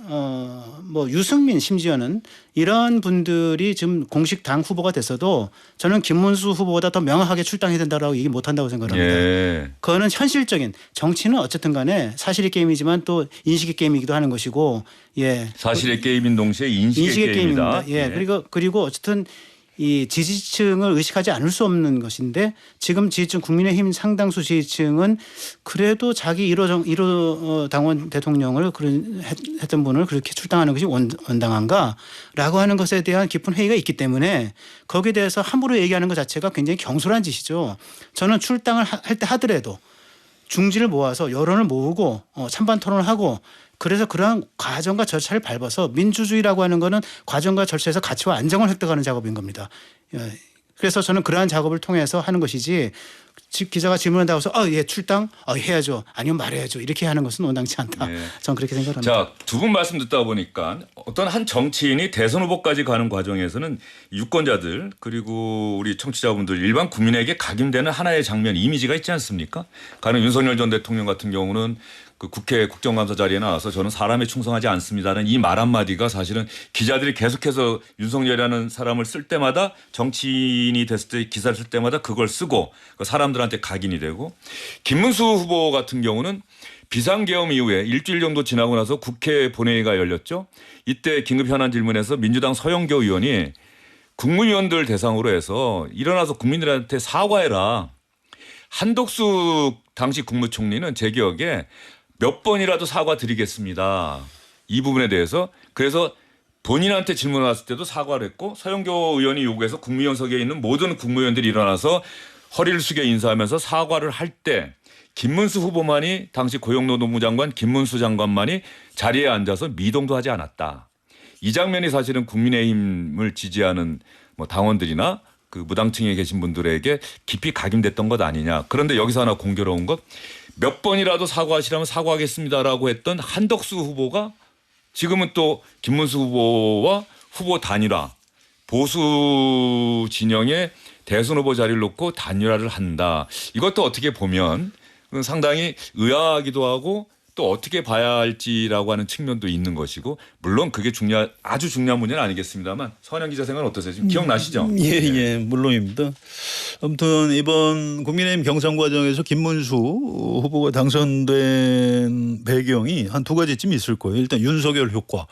유승민 심지어는 이런 분들이 지금 공식 당 후보가 됐어도 저는 김문수 후보보다 더 명확하게 출당해야 된다라고 얘기 못한다고 생각합니다. 예. 그거는 현실적인 정치는 어쨌든 간에 사실의 게임이지만 또 인식의 게임이기도 하는 것이고 사실의 게임인 동시에 인식의 게임이다. 그리고 어쨌든 이 지지층을 의식하지 않을 수 없는 것인데 지금 지지층 국민의힘 상당수 지지층은 그래도 자기 1호 당원 대통령을 했던 분을 그렇게 출당하는 것이 원당한가라고 하는 것에 대한 깊은 회의가 있기 때문에 거기에 대해서 함부로 얘기하는 것 자체가 굉장히 경솔한 짓이죠. 저는 출당을 할 때 하더라도 중지를 모아서 여론을 모으고 찬반 토론을 하고 그래서 그러한 과정과 절차를 밟아서 민주주의라고 하는 거는 과정과 절차에서 가치와 안정을 획득하는 작업인 겁니다. 그래서 저는 그러한 작업을 통해서 하는 것이지 기자가 질문한다고 해서 출당 해야죠. 아니면 말해야죠. 이렇게 하는 것은 온당치 않다. 예. 저는 그렇게 생각합니다. 자, 두 분 말씀 듣다 보니까 어떤 한 정치인이 대선 후보까지 가는 과정에서는 유권자들 그리고 우리 청취자분들 일반 국민에게 각인되는 하나의 장면 이미지가 있지 않습니까? 가는 윤석열 전 대통령 같은 경우는 그 국회 국정감사 자리에 나와서 저는 사람에 충성하지 않습니다는 이 말 한마디가 사실은 기자들이 계속해서 윤석열이라는 사람을 쓸 때마다 정치인이 됐을 때 기사를 쓸 때마다 그걸 쓰고 사람들한테 각인이 되고 김문수 후보 같은 경우는 비상계엄 이후에 일주일 정도 지나고 나서 국회 본회의가 열렸죠. 이때 긴급 현안 질문에서 민주당 서영교 의원이 국무위원들 대상으로 해서 일어나서 국민들한테 사과해라. 한덕수 당시 국무총리는 제 기억에 몇 번이라도 사과드리겠습니다. 이 부분에 대해서 그래서 본인한테 질문 왔을 때도 사과를 했고 서영교 의원이 요구해서 국무위원석에 있는 모든 국무위원들이 일어나서 허리를 숙여 인사하면서 사과를 할 때 김문수 후보만이 당시 고용노동부 장관 김문수 장관만이 자리에 앉아서 미동도 하지 않았다. 이 장면이 사실은 국민의힘을 지지하는 뭐 당원들이나 그 무당층에 계신 분들에게 깊이 각인됐던 것 아니냐. 그런데 여기서 하나 공교로운 것 몇 번이라도 사과하시라면 사과하겠습니다라고 했던 한덕수 후보가 지금은 또 김문수 후보와 후보 단일화 보수 진영의 대선 후보 자리를 놓고 단일화를 한다. 이것도 어떻게 보면 상당히 의아하기도 하고 또 어떻게 봐야 할지라고 하는 측면도 있는 것이고 물론 그게 아주 중요한 문제는 아니겠습니다만 서한영 기자 생각은 어떠세요? 지금 기억나시죠? 예, 물론입니다. 아무튼 이번 국민의힘 경선 과정에서 김문수 후보가 당선된 배경이 한 두 가지쯤 있을 거예요. 일단 윤석열 효과.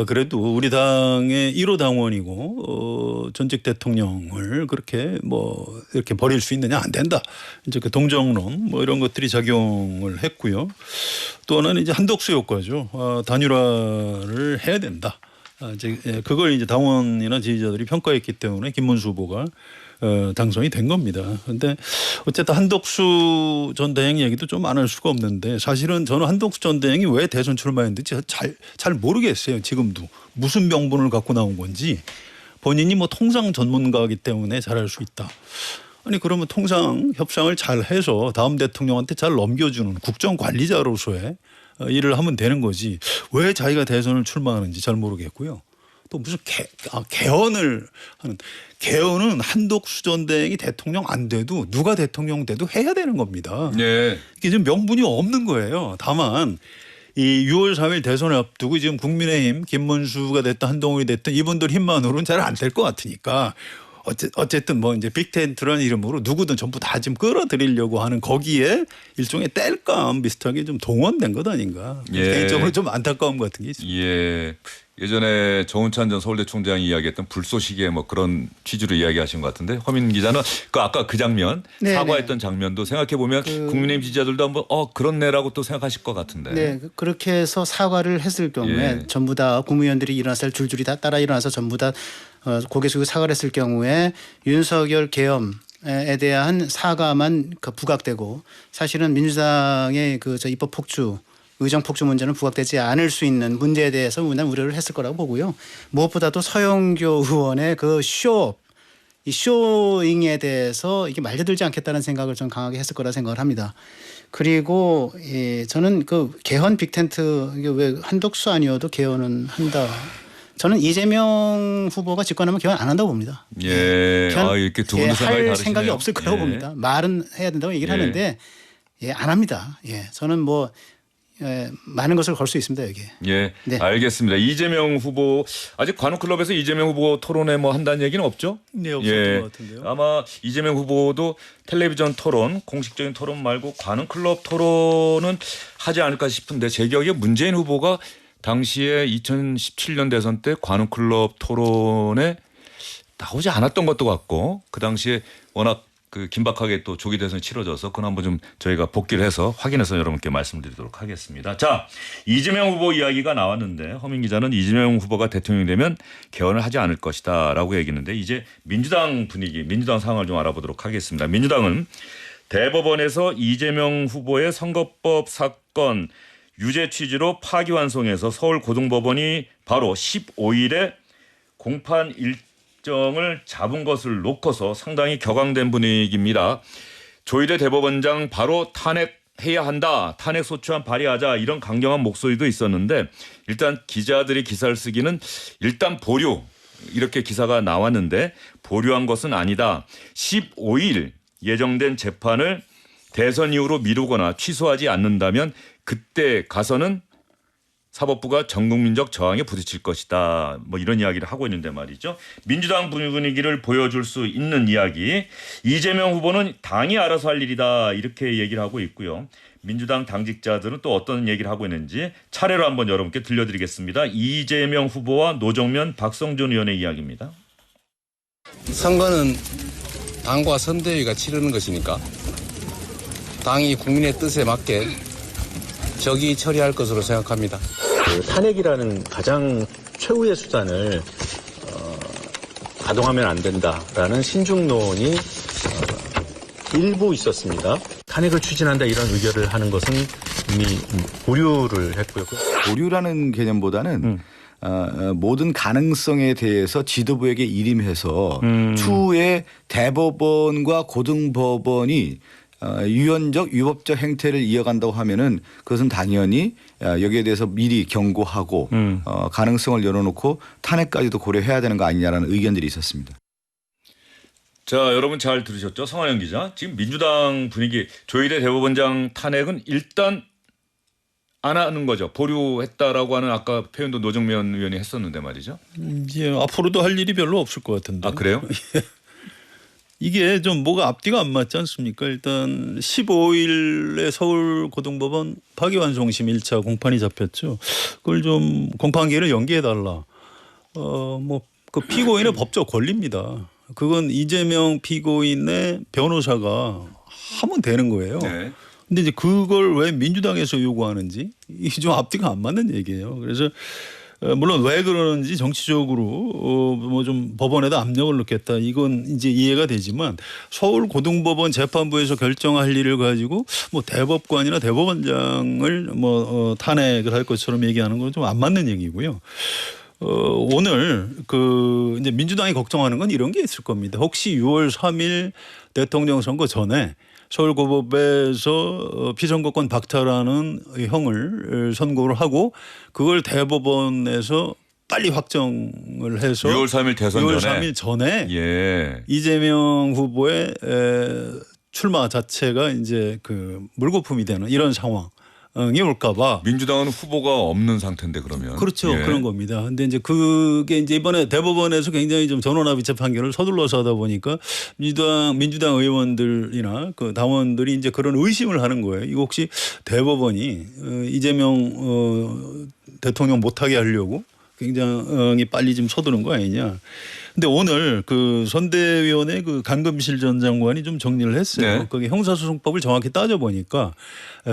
그래도 우리 당의 1호 당원이고 전직 대통령을 그렇게 뭐 이렇게 버릴 수 있느냐 안 된다. 이제 그 동정론 뭐 이런 것들이 작용을 했고요. 또 하나는 이제 한덕수 효과죠. 단일화를 해야 된다. 이제 그걸 이제 당원이나 지지자들이 평가했기 때문에 김문수 후보가 당선이 된 겁니다. 그런데 어쨌든 한덕수 전 대행 얘기도 좀 안 할 수가 없는데 사실은 저는 한덕수 전 대행이 왜 대선 출마했는지 잘 모르겠어요. 지금도 무슨 명분을 갖고 나온 건지 본인이 뭐 통상 전문가이기 때문에 잘할 수 있다. 아니 그러면 통상 협상을 잘 해서 다음 대통령한테 잘 넘겨주는 국정관리자로서의 일을 하면 되는 거지 왜 자기가 대선을 출마하는지 잘 모르겠고요. 또 무슨 개헌을 하는 개헌은 한덕수 전 대행이 대통령 안 돼도 누가 대통령 돼도 해야 되는 겁니다. 네. 이게 지금 명분이 없는 거예요. 다만 이 6월 4일 대선을 앞두고 지금 국민의힘 김문수가 됐든 한동훈이 됐든 이분들 힘만으로는 잘 안 될 것 같으니까 어쨌든 뭐 이제 빅텐트라는 이름으로 누구든 전부 다 지금 끌어들이려고 하는 거기에 일종의 땔감 비슷하게 좀 동원된 것 아닌가. 예. 개인적으로 좀 안타까움 같은 게 있습니다. 예. 예전에 정운찬 전 서울대 총장이 이야기했던 불쏘시개 뭐 그런 취지로 이야기하신 것 같은데 허민 기자는 아까 그 장면 네, 사과했던 장면도 생각해 보면 국민의힘 지지자들도 한번 그렇네라고 또 생각하실 것 같은데. 네, 그렇게 해서 사과를 했을 경우에 예. 전부 다 국무위원들이 일어나서 줄줄이 다 따라 일어나서 전부 다 고개 숙이고 사과를 했을 경우에 윤석열 계엄에 대한 사과만 부각되고 사실은 민주당의 저 입법 폭주 의정 폭주 문제는 부각되지 않을 수 있는 문제에 대해서 우리는 우려를 했을 거라고 보고요. 무엇보다도 서영교 의원의 이 쇼잉에 대해서 이게 말려들지 않겠다는 생각을 좀 강하게 했을 거라 생각을 합니다. 그리고 저는 그 개헌 빅텐트 이게 왜 한덕수 아니어도 개헌은 한다. 저는 이재명 후보가 집권하면 개헌 안 한다고 봅니다. 예. 이렇게 두 분도 생각이 할 다르시네요. 생각이 없을 거라고 예. 봅니다. 말은 해야 된다고 얘기를 하는데 안 합니다. 저는 뭐 많은 것을 걸 수 있습니다 여기. 예, 네. 알겠습니다. 이재명 후보 아직 관훈클럽에서 이재명 후보 토론회 뭐 한다는 얘기는 없죠? 네, 없었던 것 같은데요. 아마 이재명 후보도 텔레비전 토론, 공식적인 토론 말고 관훈클럽 토론은 하지 않을까 싶은데 제 기억에 문재인 후보가 당시에 2017년 대선 때 관훈클럽 토론에 나오지 않았던 것도 같고 그 당시에 워낙 그 긴박하게 또 조기 대선이 치러져서 그건 한번 좀 저희가 복귀를 해서 확인해서 여러분께 말씀드리도록 하겠습니다. 자, 이재명 후보 이야기가 나왔는데 허민 기자는 이재명 후보가 대통령이 되면 개헌을 하지 않을 것이다라고 얘기했는데 이제 민주당 분위기, 민주당 상황을 좀 알아보도록 하겠습니다. 민주당은 대법원에서 이재명 후보의 선거법 사건 유죄 취지로 파기환송해서 서울고등법원이 바로 15일에 공판 일정을 잡은 것을 놓고서 상당히 격앙된 분위기입니다. 조희대 대법원장 바로 탄핵해야 한다. 탄핵소추안 발의하자. 이런 강경한 목소리도 있었는데 일단 기자들이 기사를 쓰기는 일단 보류. 이렇게 기사가 나왔는데 보류한 것은 아니다. 15일 예정된 재판을 대선 이후로 미루거나 취소하지 않는다면 그때 가서는 사법부가 전국민적 저항에 부딪힐 것이다. 뭐 이런 이야기를 하고 있는데 말이죠. 민주당 분위기를 보여줄 수 있는 이야기. 이재명 후보는 당이 알아서 할 일이다. 이렇게 얘기를 하고 있고요. 민주당 당직자들은 또 어떤 얘기를 하고 있는지 차례로 한번 여러분께 들려드리겠습니다. 이재명 후보와 노정면 박성준 의원의 이야기입니다. 선거는 당과 선대위가 치르는 것이니까 당이 국민의 뜻에 맞게 적이 처리할 것으로 생각합니다. 탄핵이라는 가장 최후의 수단을 가동하면 안 된다라는 신중론이 일부 있었습니다. 탄핵을 추진한다 이런 의결을 하는 것은 이미 보류를 했고요. 보류라는 개념보다는 모든 가능성에 대해서 지도부에게 일임해서 추후에 대법원과 고등법원이 유연적 위법적 행태를 이어간다고 하면은 그것은 당연히 여기에 대해서 미리 경고하고 가능성을 열어놓고 탄핵까지도 고려해야 되는 거 아니냐라는 의견들이 있었습니다. 자, 여러분 잘 들으셨죠? 성환영 기자. 지금 민주당 분위기 조희대 대법원장 탄핵은 일단 안 하는 거죠. 보류했다라고 하는 아까 표현도 노정면 의원이 했었는데 말이죠. 예, 앞으로도 할 일이 별로 없을 것 같은데. 아, 그래요? 이게 좀 뭐가 앞뒤가 안 맞지 않습니까? 일단 15일에 서울고등법원 파기환송심 1차 공판이 잡혔죠. 그걸 좀 공판기일을 연기해달라. 그 피고인의 법적 권리입니다. 그건 이재명 피고인의 변호사가 하면 되는 거예요. 네. 근데 이제 그걸 왜 민주당에서 요구하는지 이게 좀 앞뒤가 안 맞는 얘기예요. 그래서 물론 왜 그러는지 정치적으로 뭐 좀 법원에다 압력을 넣겠다 이건 이제 이해가 되지만 서울고등법원 재판부에서 결정할 일을 가지고 뭐 대법관이나 대법원장을 탄핵을 할 것처럼 얘기하는 건 좀 안 맞는 얘기고요. 오늘 그 이제 민주당이 걱정하는 건 이런 게 있을 겁니다. 혹시 6월 3일 대통령 선거 전에 서울고법에서 피선거권 박탈하는 형을 선고를 하고 그걸 대법원에서 빨리 확정을 해서 6월 3일 대선 6월 전에 3일 전에 예. 이재명 후보의 출마 자체가 이제 그 물거품이 되는 이런 상황이 올까봐 민주당은 후보가 없는 상태인데 그러면 그렇죠. 예. 그런 겁니다. 근데 이제 그게 이제 이번에 대법원에서 굉장히 좀 전원합의체 판결을 서둘러서 하다 보니까 민주당 의원들이나 그 당원들이 이제 그런 의심을 하는 거예요. 이거 혹시 대법원이 이재명 대통령 못하게 하려고 굉장히 빨리 좀 서두른 거 아니냐. 근데 오늘 그 선대위원회 그 강금실 전 장관이 좀 정리를 했어요. 네. 거기 형사소송법을 정확히 따져보니까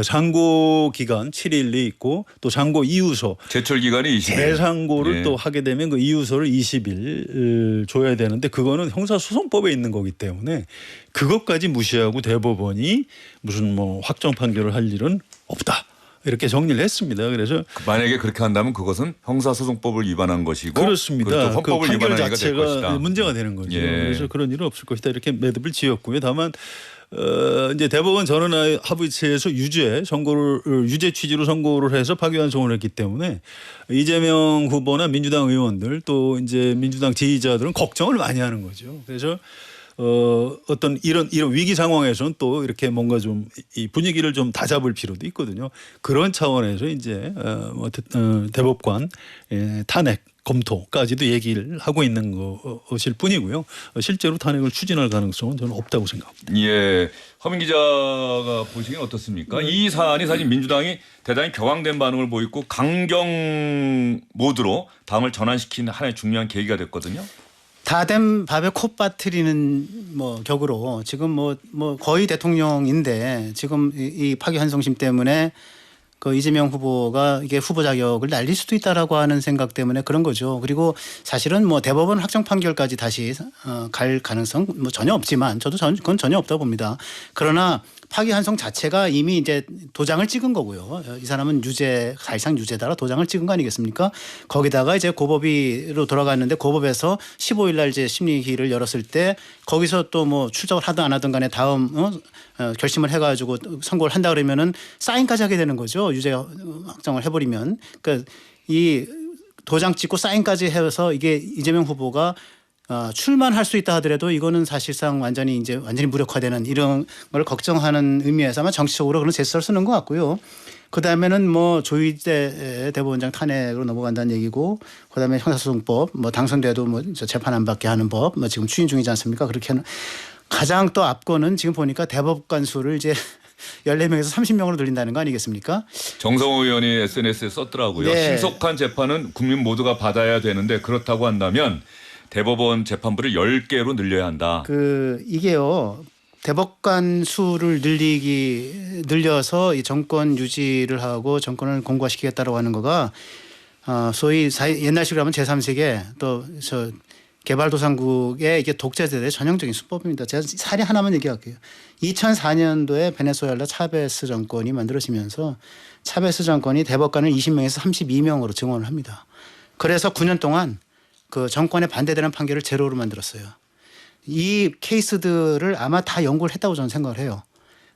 상고 기간 7일이 있고 또 상고 이유서 제출 기간이 20일. 재상고를 예. 또 하게 되면 그 이유서를 20일 줘야 되는데 그거는 형사소송법에 있는 거기 때문에 그것까지 무시하고 대법원이 무슨 뭐 확정 판결을 할 일은 없다. 이렇게 정리를 했습니다. 그래서 만약에 그렇게 한다면 그것은 형사소송법을 위반한 것이고 그렇습니다. 그것도 그 헌법을 판결 위반한 얘기가 될 것이다. 자체가 문제가 되는 거죠. 예. 그래서 그런 일은 없을 것이다. 이렇게 매듭을 지었고요. 다만 이제 대법원 전원합의체에서 유죄 취지로 선고를 해서 파기환송을 했기 때문에 이재명 후보나 민주당 의원들 또 이제 민주당 지지자들은 걱정을 많이 하는 거죠. 그래서 어떤 이런 위기 상황에서는 또 이렇게 뭔가 좀 이 분위기를 좀 다잡을 필요도 있거든요. 그런 차원에서 이제 대법관 탄핵 검토까지도 얘기를 하고 있는 것일 뿐이고요. 실제로 탄핵을 추진할 가능성은 저는 없다고 생각합니다. 예, 허민 기자가 보시기엔 어떻습니까? 이 사안이 사실 민주당이 대단히 격앙된 반응을 보이고 강경 모드로 당을 전환시키는 하나의 중요한 계기가 됐거든요. 다 된 밥에 코 빠뜨리는 격으로 지금 거의 대통령인데 지금 이 파기환송심 때문에 그 이재명 후보가 이게 후보 자격을 날릴 수도 있다라고 하는 생각 때문에 그런 거죠. 그리고 사실은 대법원 확정 판결까지 다시 갈 가능성 전혀 없지만 저도 그건 전혀 없다고 봅니다. 그러나 파기환송 자체가 이미 이제 도장을 찍은 거고요. 이 사람은 사실상 유죄다라 도장을 찍은 거 아니겠습니까? 거기다가 이제 고법위로 돌아갔는데 고법에서 15일 날 이제 심리기를 열었을 때 거기서 또 출석을 하든 안 하든 간에 다음 결심을 해가지고 선고를 한다 그러면은 사인까지 하게 되는 거죠. 유죄 확정을 해버리면. 그러니까 이 도장 찍고 사인까지 해서 이게 이재명 후보가 출마할 수 있다 하더라도 이거는 사실상 완전히 무력화되는 이런 걸 걱정하는 의미에서 아마 정치적으로 그런 제스처를 쓰는 것 같고요. 그 다음에는 뭐 조희대 대법원장 탄핵으로 넘어간다는 얘기고, 그 다음에 형사소송법, 뭐 당선돼도 뭐 재판 안 받게 하는 법, 뭐 지금 추진 중이지 않습니까? 그렇게 하는 가장 또 앞거는 지금 보니까 대법관 수를 이제 14명에서 30명으로 늘린다는 거 아니겠습니까? 정성호 의원이 SNS에 썼더라고요. 네. 신속한 재판은 국민 모두가 받아야 되는데 그렇다고 한다면 대법원 재판부를 10개로 늘려야 한다. 이게요. 대법관 수를 늘려서 이 정권 유지를 하고 정권을 공고화시키겠다라고 하는 거가 소위 옛날식으로 하면 제3세계 또 개발도상국의 이게 독재제도의 전형적인 수법입니다. 제가 사례 하나만 얘기할게요. 2004년도에 베네수엘라 차베스 정권이 만들어지면서 차베스 정권이 대법관을 20명에서 32명으로 증원을 합니다. 그래서 9년 동안 그 정권에 반대되는 판결을 제로로 만들었어요. 이 케이스들을 아마 다 연구를 했다고 저는 생각을 해요.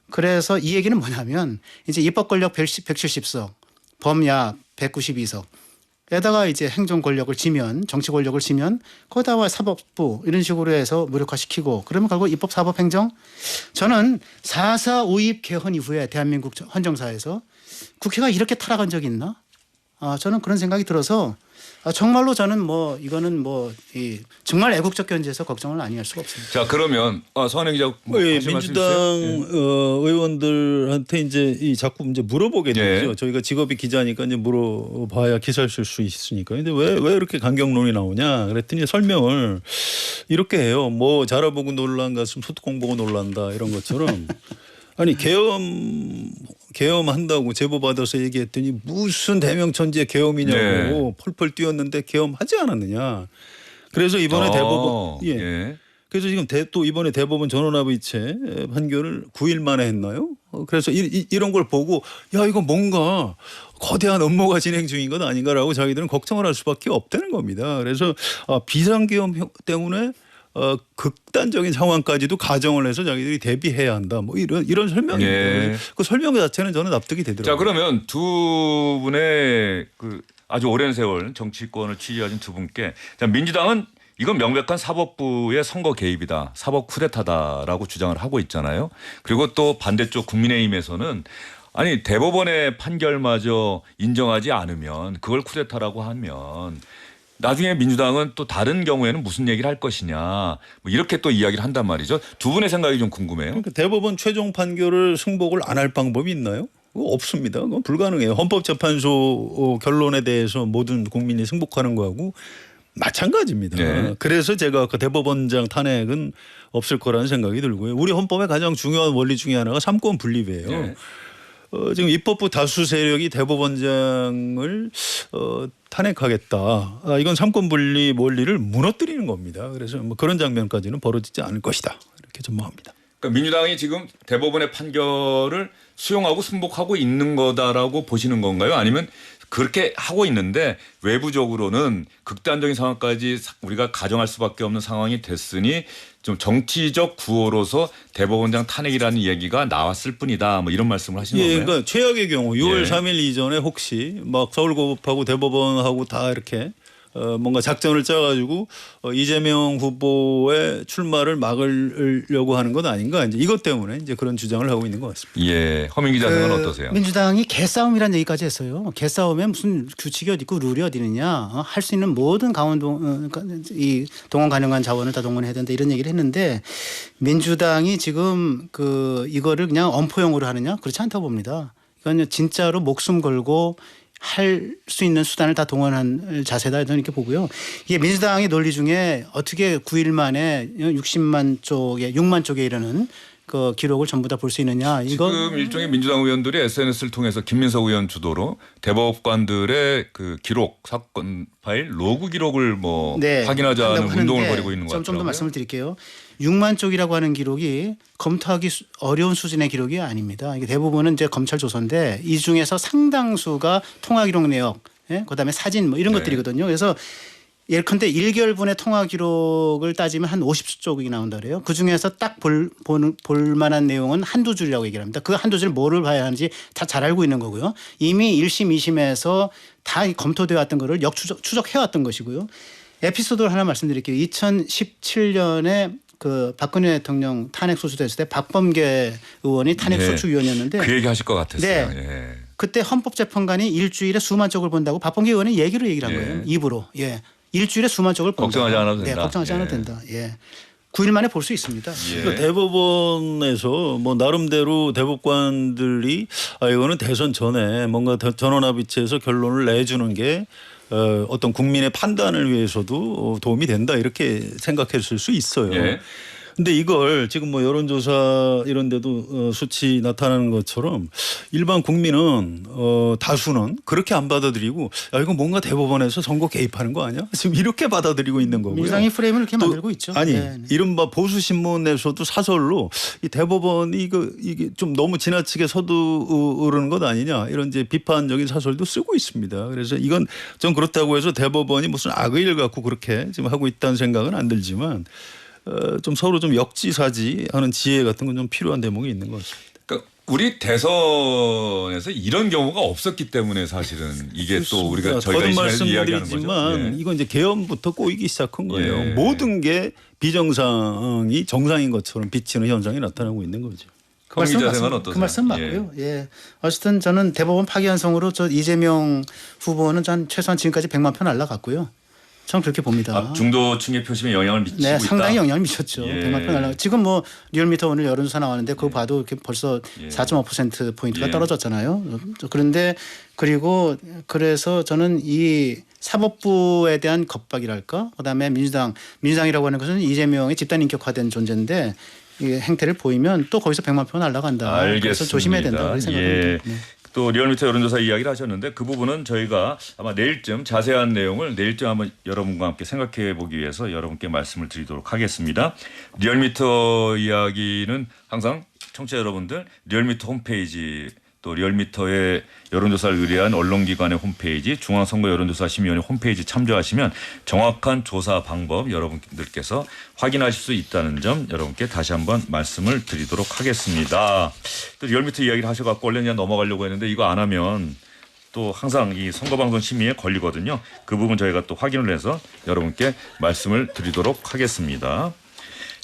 그래서 이 얘기는 뭐냐면 이제 입법 권력 170석, 범야 192석, 에다가 이제 행정 권력을 지면, 정치 권력을 지면 거기다가 사법부 이런 식으로 해서 무력화시키고, 그러면 결국 입법, 사법, 행정, 저는 4.4 5.2 개헌 이후에 대한민국 헌정사에서 국회가 이렇게 타락한 적이 있나? 저는 그런 생각이 들어서 정말로 저는 뭐 이거는 정말 애국적 견지에서 걱정을 많이 할 수가 없습니다. 자, 그러면 서한영 기자 민주당 의원들한테 이제 자꾸 이제 물어보게 되죠. 예. 저희가 직업이 기자니까 이제 물어봐야 기사를 쓸 수 있으니까. 근데 왜 이렇게 강경론이 나오냐? 그랬더니 설명을 이렇게 해요. 뭐 자라보고 놀란 가슴 소뚜껑 보고 놀란다 이런 것처럼. 아니 계엄한다고 제보 받아서 얘기했더니 무슨 대명천지의 계엄이냐고 펄펄 뛰었는데 계엄하지 않았느냐. 그래서 이번에 대법원 그래서 지금 또 이번에 대법원 전원합의체 판결을 9일 만에 했나요? 그래서 이런 걸 보고 야 이거 뭔가 거대한 업무가 진행 중인 건 아닌가라고 자기들은 걱정을 할 수밖에 없다는 겁니다. 그래서 비상계엄 때문에 극단적인 상황까지도 가정을 해서 자기들이 대비해야 한다. 뭐 이런 설명입니다. 그 설명 자체는 저는 납득이 되더라고요. 자, 그러면 두 분의 아주 오랜 세월 정치권을 취재하신 두 분께, 자, 민주당은 이건 명백한 사법부의 선거 개입이다, 사법 쿠데타다라고 주장을 하고 있잖아요. 그리고 또 반대쪽 국민의힘에서는 아니 대법원의 판결마저 인정하지 않으면 그걸 쿠데타라고 하면 나중에 민주당은 또 다른 경우에는 무슨 얘기를 할 것이냐, 뭐 이렇게 또 이야기를 한단 말이죠. 두 분의 생각이 좀 궁금해요. 그러니까 대법원 최종 판결을 승복을 안 할 방법이 있나요? 그거 없습니다. 그건 불가능해요. 헌법재판소 결론에 대해서 모든 국민이 승복하는 거하고 마찬가지입니다. 네. 그래서 제가 아까 대법원장 탄핵은 없을 거라는 생각이 들고요. 우리 헌법의 가장 중요한 원리 중에 하나가 삼권 분립이에요. 네. 지금 입법부 다수 세력이 대법원장을 탄핵하겠다. 이건 삼권 분립 원리를 무너뜨리는 겁니다. 그래서 뭐 그런 장면까지는 벌어지지 않을 것이다. 이렇게 전망합니다. 그러니까 민주당이 지금 대법원의 판결을 수용하고 승복하고 있는 거다라고 보시는 건가요? 아니면 그렇게 하고 있는데 외부적으로는 극단적인 상황까지 우리가 가정할 수밖에 없는 상황이 됐으니 좀 정치적 구호로서 대법원장 탄핵이라는 얘기가 나왔을 뿐이다, 뭐 이런 말씀을 하시는 건가요? 그러니까 최악의 경우 6월 3일 이전에 혹시 막 서울고법하고 대법원하고 다 이렇게 뭔가 작전을 짜가지고 이재명 후보의 출마를 막으려고 하는 건 아닌가, 이제 이것 때문에 이제 그런 주장을 하고 있는 것 같습니다. 예, 허민 기자 생각은 어떠세요? 민주당이 개싸움이라는 얘기까지 했어요. 개싸움에 무슨 규칙이 어디 있고 룰이 어디 있느냐, 할 수 있는 모든 이 동원 가능한 자원을 다 동원해야 된다 이런 얘기를 했는데, 민주당이 지금 이거를 그냥 엄포용으로 하느냐, 그렇지 않다고 봅니다. 이건 진짜로 목숨 걸고 할 수 있는 수단을 다 동원한 자세다 저는 이렇게 보고요. 이게 민주당의 논리 중에 어떻게 9일 만에 6만 쪽에 이르는 그 기록을 전부 다 볼 수 있느냐. 이거 지금 일종의 민주당 의원들이 SNS를 통해서 김민석 의원 주도로 대법관들의 그 기록, 사건 파일, 로그 기록을 확인하자는 운동을 벌이고 있는 것 같아요. 좀 더 말씀을 드릴게요. 6만 쪽이라고 하는 기록이 검토하기 어려운 수준의 기록이 아닙니다. 이게 대부분은 이제 검찰 조서인데 이 중에서 상당수가 통화 기록 내역, 그다음에 사진 뭐 이런 것들이거든요. 그래서 예컨대 1개월분의 통화 기록을 따지면 한 50쪽이 나온다 그래요. 그중에서 딱 볼 만한 내용은 한두 줄이라고 얘기를 합니다. 그 한두 줄 뭐를 봐야 하는지 다 잘 알고 있는 거고요. 이미 1심, 2심에서 다 검토되어 왔던 거를 추적해 왔던 것이고요. 에피소드를 하나 말씀드릴게요. 2017년에 그 박근혜 대통령 탄핵 소추됐을 때 박범계 의원이 탄핵 예. 소추위원이었는데 그 얘기 하실 것 같았어요. 네. 예. 그때 헌법재판관이 일주일에 수만 쪽을 본다고 박범계 의원이 얘기를 한 예. 거예요. 입으로. 예. 일주일에 수만 쪽을 본다. 걱정하지 않아도 된다. 네, 걱정하지 예. 않아도 된다. 예. 9일 만에 볼 수 있습니다. 예. 그러니까 대법원에서 뭐 나름대로 대법관들이 이거는 대선 전에 뭔가 전원합의체에서 결론을 내주는 게 어떤 국민의 판단을 위해서도 도움이 된다 이렇게 생각했을 수 있어요. 예. 근데 이걸 지금 뭐 여론조사 이런 데도 수치 나타나는 것처럼 일반 국민은 다수는 그렇게 안 받아들이고 야 이거 뭔가 대법원에서 선거 개입하는 거 아니야? 지금 이렇게 받아들이고 있는 거고요. 민주당이 프레임을 이렇게 또 만들고 있죠. 아니 네. 이른바 보수신문에서도 사설로 이 대법원이 이게 좀 너무 지나치게 서두르는 것 아니냐 이런 이제 비판적인 사설도 쓰고 있습니다. 그래서 이건 좀 그렇다고 해서 대법원이 무슨 악의를 갖고 그렇게 지금 하고 있다는 생각은 안 들지만 좀 서로 좀 역지사지하는 지혜 같은 건 좀 필요한 대목이 있는 것 같습니다. 그러니까 우리 대선에서 이런 경우가 없었기 때문에 사실은 이게 또 우리가 저희가 이 시간에서 이야기하는 거죠. 말씀드리지만 이건 이제 개헌부터 꼬이기 시작한 거예요. 예. 모든 게 비정상이 정상인 것처럼 비치는 현상이 나타나고 있는 거죠. 거기 자생은 어떠세요? 그 말씀 맞고요. 예. 어쨌든 저는 대법원 파기환송으로 저 이재명 후보는 전 최소한 지금까지 100만 표 날라갔고요. 저는 그렇게 봅니다. 중도층의 표심에 영향을 미치고 네, 있다. 상당히 영향을 미쳤죠. 예. 100만 표 날라. 지금 뭐 리얼미터 오늘 여론조사 나왔는데 그거 봐도 이렇게 벌써 4.5% 포인트가 예. 떨어졌잖아요. 그런데 그리고 그래서 저는 이 사법부에 대한 겁박이랄까, 그다음에 민주당이라고 하는 것은 이재명의 집단 인격화된 존재인데 이 행태를 보이면 또 거기서 100만 표 날라간다. 알겠습니다. 그래서 조심해야 된다. 그렇게 생각합니다. 예. 네. 또 리얼미터 여론조사 이야기를 하셨는데 그 부분은 저희가 아마 내일쯤 자세한 내용을 내일쯤 한번 여러분과 함께 생각해 보기 위해서 여러분께 말씀을 드리도록 하겠습니다. 리얼미터 이야기는 항상 청취자 여러분들 리얼미터 홈페이지 또 리얼미터의 여론조사를 의뢰한 언론기관의 홈페이지 중앙선거 여론조사심의위원회 홈페이지 참조하시면 정확한 조사 방법 여러분들께서 확인하실 수 있다는 점 여러분께 다시 한번 말씀을 드리도록 하겠습니다. 또 리얼미터 이야기를 하셔갖고 원래 그냥 넘어가려고 했는데 이거 안 하면 또 항상 이 선거방송 심의에 걸리거든요. 그 부분 저희가 또 확인을 해서 여러분께 말씀을 드리도록 하겠습니다.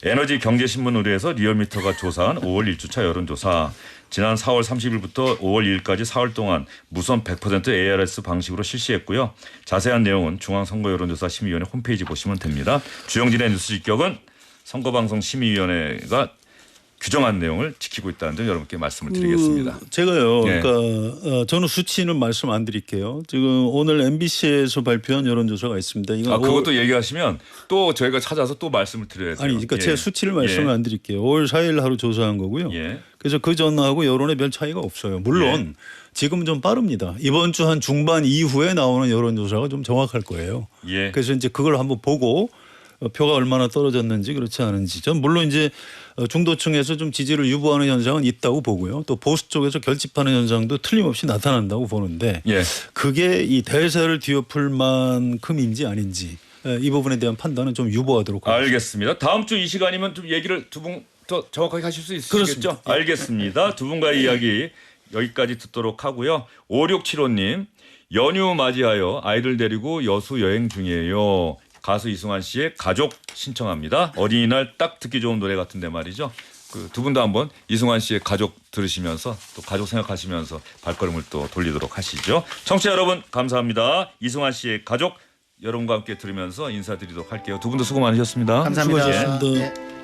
에너지 경제신문 의뢰해서 리얼미터가 조사한 5월 1주차 여론조사. 지난 4월 30일부터 5월 2일까지 4월 동안 무선 100% ARS 방식으로 실시했고요. 자세한 내용은 중앙선거여론조사심의위원회 홈페이지 보시면 됩니다. 주영진의 뉴스 직격은 선거방송심의위원회가 규정한 내용을 지키고 있다는 점 여러분께 말씀을 드리겠습니다. 제가요. 예. 그러니까 저는 수치는 말씀 안 드릴게요. 지금 오늘 MBC에서 발표한 여론조사가 있습니다. 이건 그것도 얘기하시면 또 저희가 찾아서 또 말씀을 드려야 돼요. 아니, 그러니까 예. 제가 수치를 말씀을 예. 안 드릴게요. 5월 4일 하루 조사한 거고요. 예. 그래서 그 전하고 여론에 별 차이가 없어요. 물론 지금 좀 빠릅니다. 이번 주 한 중반 이후에 나오는 여론조사가 좀 정확할 거예요. 예. 그래서 이제 그걸 한번 보고 표가 얼마나 떨어졌는지 그렇지 않은지. 전 물론 이제 중도층에서 좀 지지를 유보하는 현상은 있다고 보고요. 또 보수 쪽에서 결집하는 현상도 틀림없이 나타난다고 보는데 예. 그게 이 대세를 뒤엎을 만큼인지 아닌지 이 부분에 대한 판단은 좀 유보하도록 하겠습니다. 알겠습니다. 다음 주 이 시간이면 좀 얘기를 두 분 더 정확하게 하실 수 있으시겠죠? 그렇습니다. 예. 알겠습니다. 두 분과의 이야기 여기까지 듣도록 하고요. 5675님 연휴 맞이하여 아이들 데리고 여수 여행 중이에요. 가수 이승환 씨의 가족 신청합니다. 어린이날 딱 듣기 좋은 노래 같은데 말이죠. 그 두 분도 한번 이승환 씨의 가족 들으시면서 또 가족 생각하시면서 발걸음을 또 돌리도록 하시죠. 청취자 여러분 감사합니다. 이승환 씨의 가족 여러분과 함께 들으면서 인사드리도록 할게요. 두 분도 수고 많으셨습니다. 감사합니다. 수고하셨습니다. 네.